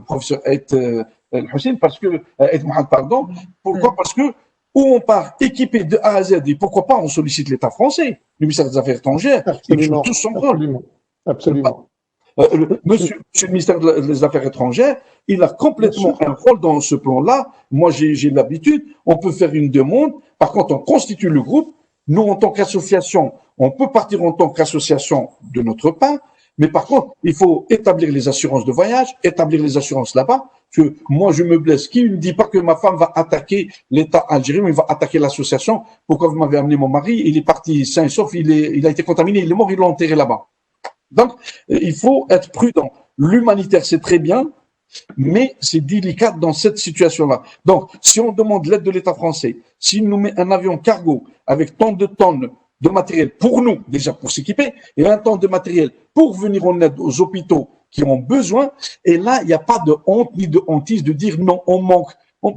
professeur Aït Hussein, parce que, Aït Mohamed, pardon. Pourquoi? Parce que, où on part équipé de A à Z, et pourquoi pas, on sollicite l'État français, le ministère des Affaires étrangères, et joue tous son rôle. Absolument. Monsieur le ministère des Affaires étrangères, il a complètement un rôle dans ce plan-là. Moi, j'ai l'habitude. On peut faire une demande. Par contre, on constitue le groupe. Nous, en tant qu'association, on peut partir en tant qu'association de notre part. Mais par contre, il faut établir les assurances de voyage, établir les assurances là-bas. Que moi, je me blesse. Qui ne dit pas que ma femme va attaquer l'État algérien, mais va attaquer l'association? Pourquoi vous m'avez amené mon mari? Il est parti sain et sauf. Il a été contaminé. Il est mort. Ils l'ont enterré là-bas. Donc, il faut être prudent. L'humanitaire, c'est très bien, mais c'est délicat dans cette situation-là. Donc, si on demande l'aide de l'État français, s'il nous met un avion cargo avec tant de tonnes de matériel pour nous, déjà pour s'équiper, et un temps de matériel pour venir en aide aux hôpitaux qui ont besoin. Et là, il n'y a pas de honte ni de hontisme de dire non, on manque.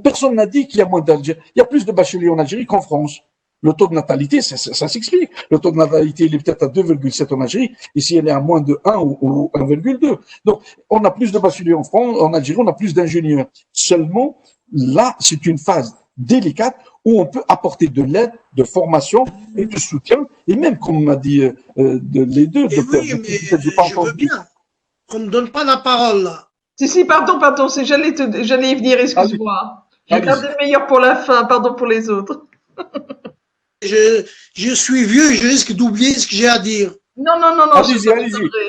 Personne n'a dit qu'il y a moins d'Algériens. Il y a plus de bacheliers en Algérie qu'en France. Le taux de natalité, ça s'explique. Le taux de natalité, il est peut-être à 2,7 en Algérie. Ici, elle est à moins de 1 ou 1,2. Donc, on a plus de bacheliers en France, en Algérie, on a plus d'ingénieurs. Seulement, là, c'est une phase délicate où on peut apporter de l'aide, de formation et de soutien. Et même, comme m'a dit les deux docteurs, oui, mais je veux bien qu'on ne me donne pas la parole, là. Si, pardon, j'allais y venir, excuse-moi. J'ai gardé le meilleur pour la fin, pardon pour les autres. Je suis vieux et je risque d'oublier ce que j'ai à dire. Non. Allez-y.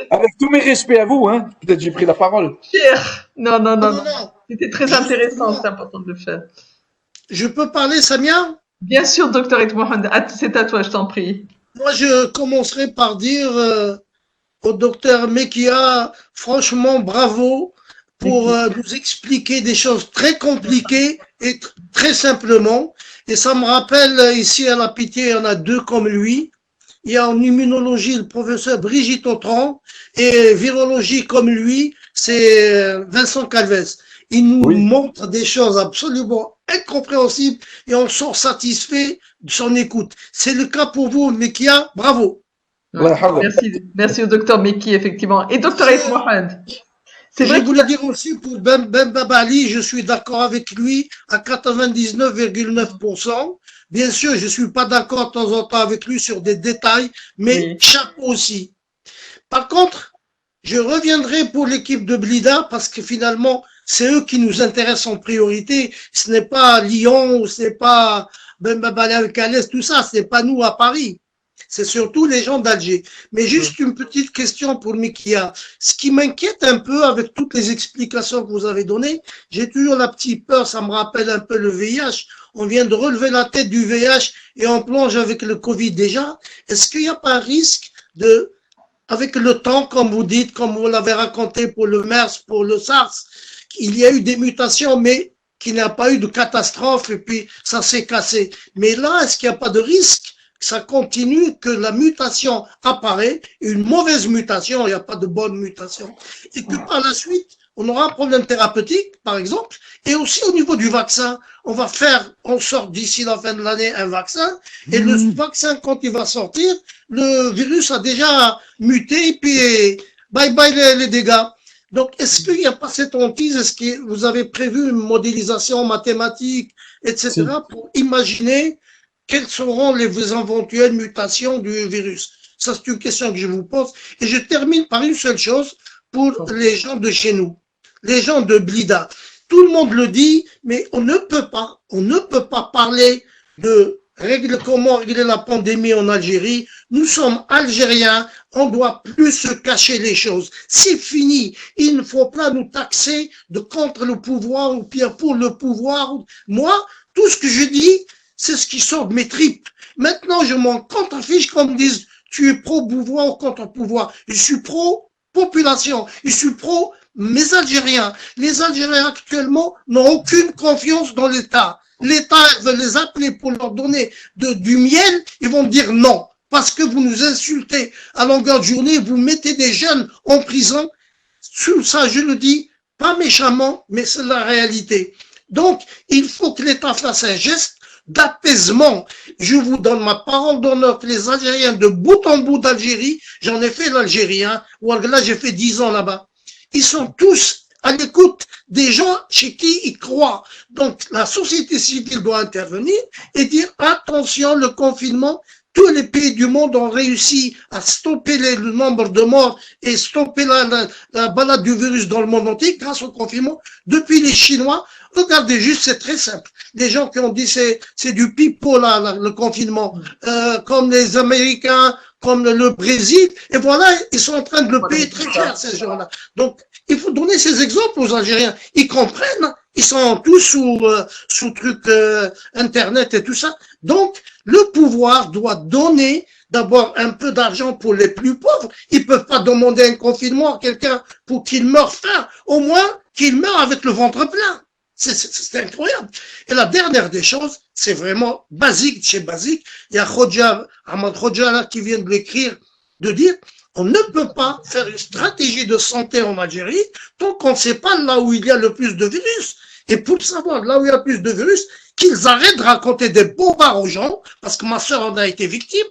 Avec tous mes respects à vous, hein. Peut-être j'ai pris la parole. Pierre. Non. C'était très intéressant, c'est important de le faire. Je peux parler, Samia? Bien sûr, docteur Et Mohamed. C'est à toi, je t'en prie. Moi, je commencerai par dire au docteur Mekia, franchement, bravo pour nous expliquer des choses très compliquées et très simplement. Et ça me rappelle, ici à la Pitié, il y en a deux comme lui. Il y a en immunologie le professeur Brigitte Autran et virologie comme lui, c'est Vincent Calves. Il nous montre des choses absolument incompréhensibles et on sort satisfait de son écoute. C'est le cas pour vous, Mekia, bravo. Merci au docteur Meki, effectivement. Et docteur Et Mohamed. C'est vrai. Je voulais dire aussi pour Ben Babali, je suis d'accord avec lui à 99,9%. Bien sûr, je suis pas d'accord de temps en temps avec lui sur des détails, mais chapeau aussi. Par contre, je reviendrai pour l'équipe de Blida parce que finalement, c'est eux qui nous intéressent en priorité. Ce n'est pas Lyon ou ce n'est pas Ben Babali avec Alès, tout ça, ce n'est pas nous à Paris. C'est surtout les gens d'Alger. Mais juste une petite question pour Mekia. Ce qui m'inquiète un peu avec toutes les explications que vous avez données, j'ai toujours la petite peur, ça me rappelle un peu le VIH. On vient de relever la tête du VIH et on plonge avec le Covid déjà. Est-ce qu'il n'y a pas un risque de, avec le temps, comme vous dites, comme vous l'avez raconté pour le MERS, pour le SARS, il y a eu des mutations, mais qu'il n'y a pas eu de catastrophe et puis ça s'est cassé. Mais là, est-ce qu'il n'y a pas de risque? Ça continue, que la mutation apparaît, une mauvaise mutation, il n'y a pas de bonne mutation, et que par la suite, on aura un problème thérapeutique, par exemple, et aussi au niveau du vaccin, on sort d'ici la fin de l'année un vaccin, et le vaccin, quand il va sortir, le virus a déjà muté, et puis bye bye les dégâts. Donc, est-ce qu'il n'y a pas cette hantise? Est-ce que vous avez prévu une modélisation mathématique, etc., pour imaginer quelles seront les éventuelles mutations du virus? Ça, c'est une question que je vous pose. Et je termine par une seule chose pour les gens de chez nous, les gens de Blida. Tout le monde le dit, mais on ne peut pas parler de comment régler la pandémie en Algérie. Nous sommes Algériens, on doit plus se cacher les choses. C'est fini. Il ne faut pas nous taxer de contre le pouvoir ou bien pour le pouvoir. Moi, tout ce que je dis, c'est ce qui sort de mes tripes. Maintenant, je m'en contrefiche comme disent, tu es pro-pouvoir ou contre-pouvoir. Je suis pro-population. Je suis pro mes Algériens. Les Algériens actuellement n'ont aucune confiance dans l'État. L'État veut les appeler pour leur donner du miel. Ils vont dire non. Parce que vous nous insultez à longueur de journée. Vous mettez des jeunes en prison. Sur ça, je le dis, pas méchamment, mais c'est la réalité. Donc, il faut que l'État fasse un geste d'apaisement. Je vous donne ma parole d'honneur que les Algériens de bout en bout d'Algérie, j'en ai fait l'Algérie, hein, là j'ai fait 10 ans là-bas, ils sont tous à l'écoute des gens chez qui ils croient. Donc la société civile doit intervenir et dire attention, le confinement, tous les pays du monde ont réussi à stopper le nombre de morts et stopper la balade du virus dans le monde entier grâce au confinement. Depuis les Chinois, regardez juste, c'est très simple. Les gens qui ont dit c'est du pipeau là, le confinement, comme les Américains, comme le Brésil, et voilà, ils sont en train de le payer très cher, ces gens-là. Donc, il faut donner ces exemples aux Algériens. Ils comprennent, ils sont tous sous truc Internet et tout ça. Donc, le pouvoir doit donner d'abord un peu d'argent pour les plus pauvres. Ils peuvent pas demander un confinement à quelqu'un pour qu'il meure faim. Au moins, qu'il meure avec le ventre plein. C'est incroyable. Et la dernière des choses, c'est vraiment basique chez basique. Il y a Ahmad Khodja là qui vient de l'écrire, de dire, On ne peut pas faire une stratégie de santé en Algérie tant qu'on ne sait pas là où il y a le plus de virus. Et pour savoir là où il y a le plus de virus, qu'ils arrêtent de raconter des bombards aux gens, parce que ma sœur en a été victime.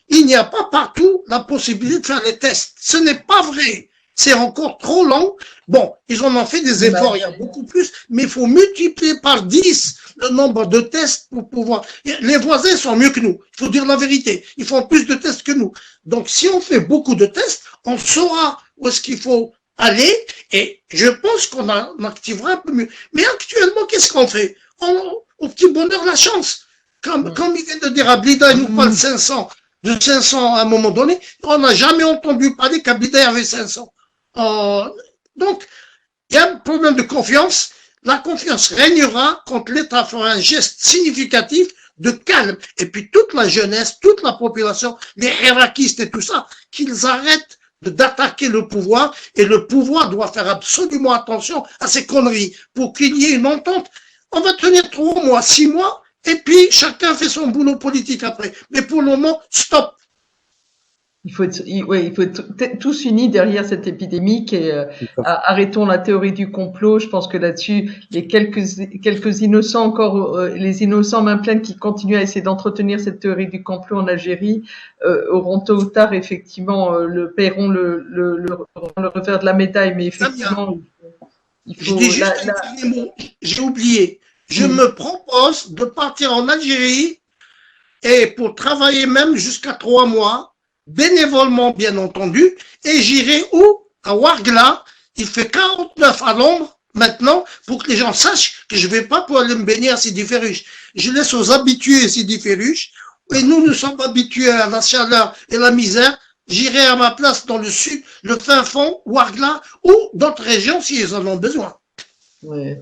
Il n'y a pas partout la possibilité de faire les tests. Ce n'est pas vrai. C'est encore trop long. Bon, ils en ont fait des efforts, il y a beaucoup plus, mais il faut multiplier par 10 le nombre de tests pour pouvoir. Les voisins sont mieux que nous. Il faut dire la vérité. Ils font plus de tests que nous. Donc, si on fait beaucoup de tests, on saura où est-ce qu'il faut aller et je pense qu'on activera un peu mieux. Mais actuellement, qu'est-ce qu'on fait? Au petit bonheur, la chance. Comme il vient de dire Ablida, il nous parle de 500 à un moment donné. On n'a jamais entendu parler qu'Ablida avait 500. Donc, il y a un problème de confiance. La confiance régnera quand l'État fera un geste significatif de calme. Et puis toute la jeunesse, toute la population, les hiérarchistes et tout ça, qu'ils arrêtent d'attaquer le pouvoir. Et le pouvoir doit faire absolument attention à ces conneries pour qu'il y ait une entente. On va tenir 3 mois, 6 mois, et puis chacun fait son boulot politique après. Mais pour le moment, stop. Il faut être tous unis derrière cette épidémie et arrêtons la théorie du complot. Je pense que là-dessus, les quelques innocents encore, les innocents main pleine qui continuent à essayer d'entretenir cette théorie du complot en Algérie auront tôt ou tard effectivement paieront le revers de la médaille. Mais effectivement, il faut. Je dis juste un dernier mot. J'ai oublié. Je me propose de partir en Algérie et pour travailler même jusqu'à 3 mois. Bénévolement, bien entendu, et j'irai où? À Ouargla. Il fait 49 à l'ombre maintenant pour que les gens sachent que je ne vais pas pour aller me baigner à Sidi Ferruche. Je laisse aux habitués Sidi Ferruche et nous sommes habitués à la chaleur et la misère. J'irai à ma place dans le sud, le fin fond, Ouargla ou d'autres régions si ils en ont besoin. Ouais.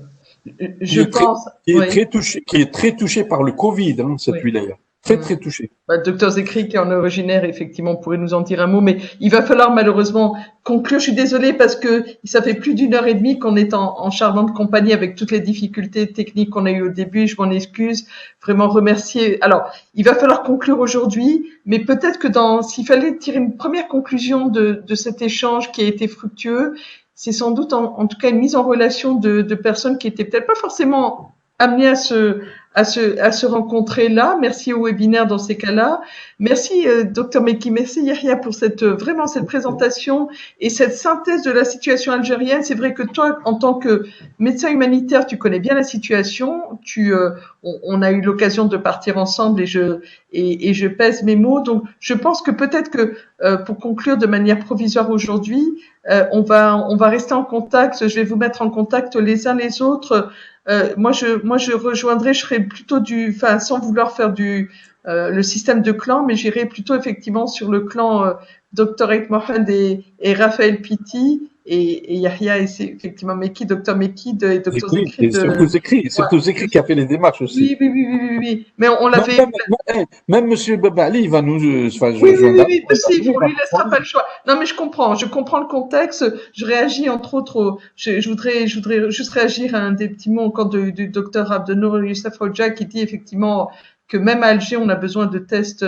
Je pense. Qui est très touché par le Covid, celui-là. Très touché. Le docteur Zekri, qui est en originaire, effectivement, pourrait nous en dire un mot, mais il va falloir malheureusement conclure. Je suis désolée parce que ça fait plus d'1h30 qu'on est en charmante compagnie avec toutes les difficultés techniques qu'on a eues au début. Je m'en excuse. Vraiment remercier. Alors, il va falloir conclure aujourd'hui, mais peut-être que s'il fallait tirer une première conclusion de cet échange qui a été fructueux, c'est sans doute en tout cas une mise en relation de personnes qui étaient peut-être pas forcément amenées à se rencontrer là. Merci au webinaire dans ces cas-là. Merci Dr Mekki, merci Yahya pour cette présentation et cette synthèse de la situation algérienne. C'est vrai que toi, en tant que médecin humanitaire, tu connais bien la situation. On a eu l'occasion de partir ensemble et je pèse mes mots. Donc, je pense que peut-être que pour conclure de manière provisoire aujourd'hui, on va rester en contact. Je vais vous mettre en contact les uns les autres. Moi, je rejoindrai, je serai plutôt sans vouloir faire le système de clan, mais j'irai plutôt effectivement sur le clan Dr Eid Mohamed et Raphaël Pitti et Yahya et effectivement Dr Mekki et Dr Zekri. C'est tout Zekri qui a fait les démarches aussi. Oui. Mais on l'avait. Même Monsieur Babali, il va nous. Oui, aussi, on lui laissera pas le choix. Non, mais je comprends le contexte. Je réagis entre autres. Je voudrais juste réagir à un des petits mots encore du docteur Abdenour Youssef Hoja qui dit effectivement que même à Alger, on a besoin de tests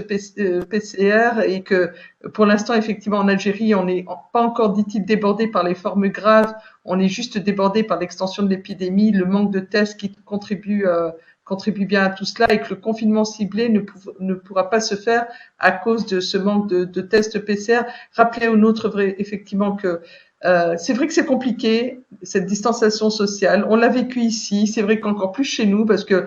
PCR et que pour l'instant, effectivement, en Algérie, on n'est pas encore, dit-il, débordé par les formes graves. On est juste débordé par l'extension de l'épidémie, le manque de tests qui contribue bien à tout cela et que le confinement ciblé ne pourra pas se faire à cause de ce manque de tests PCR. Rappelez aux nôtres, effectivement, que c'est vrai que c'est compliqué, cette distanciation sociale. On l'a vécu ici. C'est vrai qu'encore plus chez nous parce que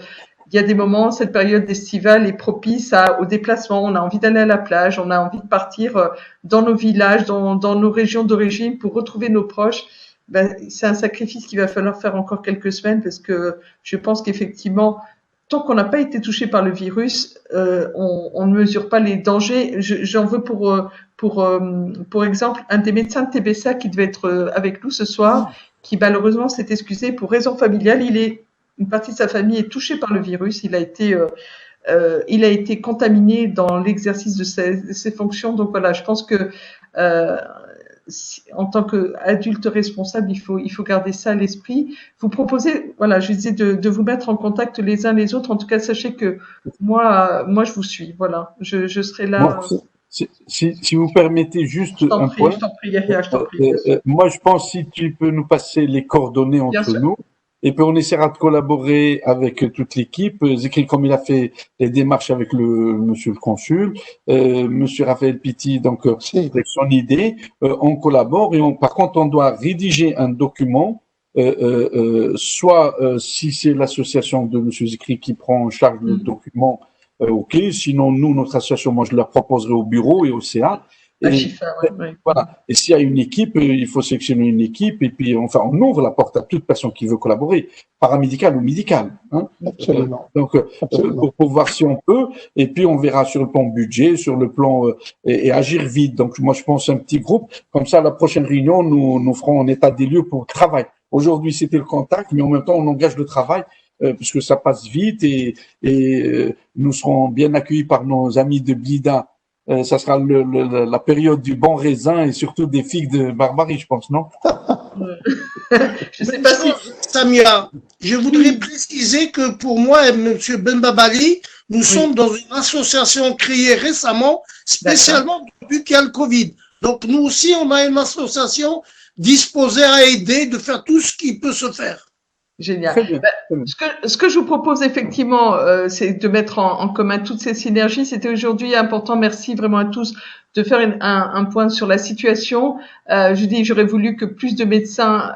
il y a des moments, cette période estivale est propice au déplacement. On a envie d'aller à la plage, on a envie de partir dans nos villages, dans nos régions d'origine pour retrouver nos proches. C'est un sacrifice qu'il va falloir faire encore quelques semaines parce que je pense qu'effectivement, tant qu'on n'a pas été touché par le virus, on ne mesure pas les dangers. J'en veux pour exemple un des médecins de TBSA qui devait être avec nous ce soir, qui malheureusement s'est excusé pour raison familiale. Une partie de sa famille est touchée par le virus. Il a été contaminé dans l'exercice de ses fonctions. Donc voilà, je pense que en tant qu'adulte responsable, il faut garder ça à l'esprit. Vous proposez, voilà, je disais de vous mettre en contact les uns les autres. En tout cas, sachez que moi, je vous suis. Voilà, je serai là. si vous permettez juste un point. Je t'en prie, Yahya, je t'en prie. Moi, je pense si tu peux nous passer les coordonnées entre nous, et puis on essaiera de collaborer avec toute l'équipe. Zikri, comme il a fait les démarches avec monsieur le consul, monsieur Raphaël Pitti, donc avec son idée, on collabore et par contre, on doit rédiger un document. Soit si c'est l'association de monsieur Zikri qui prend en charge le document, ok. Sinon, nous, notre association, moi, je la proposerai au bureau et au CA. Voilà. Et s'il y a une équipe, il faut sélectionner une équipe et puis enfin on ouvre la porte à toute personne qui veut collaborer, paramédical ou médical. Hein. Absolument. Donc pour voir si on peut, et puis on verra sur le plan budget, sur le plan et agir vite. Donc moi je pense un petit groupe, comme ça à la prochaine réunion nous ferons un état des lieux pour le travail. Aujourd'hui c'était le contact, mais en même temps on engage le travail. Puisque ça passe vite et nous serons bien accueillis par nos amis de Blida. Ça sera la période du bon raisin et surtout des figues de Barbarie, je pense, non? Je sais pas si Samia, je voudrais préciser que pour moi et M. Benbabali, nous sommes dans une association créée récemment, spécialement depuis qu'il y a le Covid. Donc nous aussi, on a une association disposée à aider, de faire tout ce qui peut se faire. Génial. Ce que je vous propose effectivement, c'est de mettre en commun toutes ces synergies. C'était aujourd'hui important. Merci vraiment à tous de faire un point sur la situation. J'aurais voulu que plus de médecins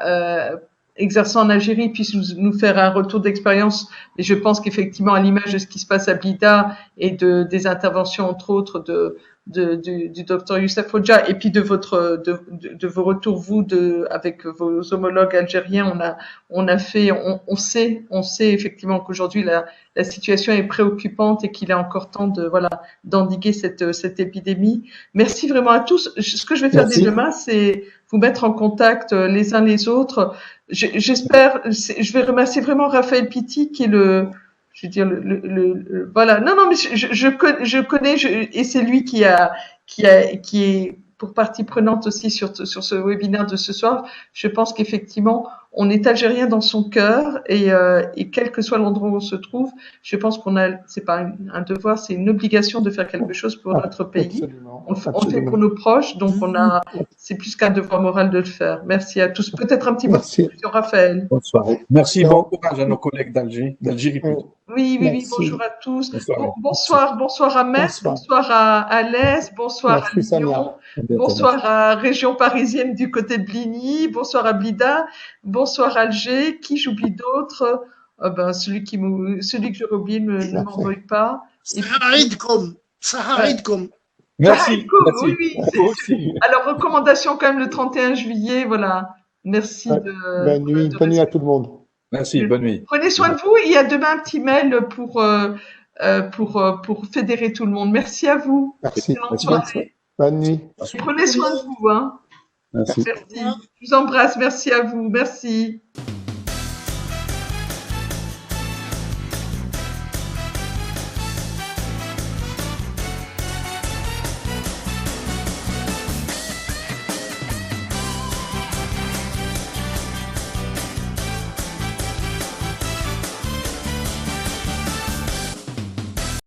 exerçant en Algérie puissent nous faire un retour d'expérience. Et je pense qu'effectivement, à l'image de ce qui se passe à Blida et des interventions entre autres du docteur Youssef Hodja et puis de vos retours vous avec vos homologues algériens, on sait effectivement qu'aujourd'hui la situation est préoccupante et qu'il est encore temps d'endiguer cette épidémie. Merci vraiment à tous. Ce que je vais faire dès demain, c'est vous mettre en contact les uns les autres. J'espère, je vais remercier vraiment Raphaël Pitti qui est voilà. Non, mais je connais, et c'est lui qui est pour partie prenante aussi sur ce webinaire de ce soir. Je pense qu'effectivement, on est algérien dans son cœur et quel que soit l'endroit où on se trouve, je pense c'est pas un devoir, c'est une obligation de faire quelque chose pour notre pays. On le fait pour nos proches, donc c'est plus qu'un devoir moral de le faire. Merci à tous. Peut-être un petit mot sur Raphaël. Bonsoir. Merci, bon courage à nos collègues d'Algérie. Oui, bonjour à tous. Bonsoir à Metz, bonsoir à Alès, bonsoir à Lyon, bonsoir à région parisienne du côté de Bligny, bonsoir à Blida, bonsoir à Alger. Qui j'oublie d'autres? Celui que je oublie ne m'envoie pas. Saharidkom. Merci. Oui. Alors, recommandation quand même le 31 juillet, voilà. Merci Bonne nuit à tout le monde. Merci, bonne nuit. Prenez soin de vous. Il y a demain un petit mail pour fédérer tout le monde. Merci à vous. Merci. Bonne nuit. Prenez soin de vous. Hein. Merci. Je vous embrasse. Merci à vous. Merci.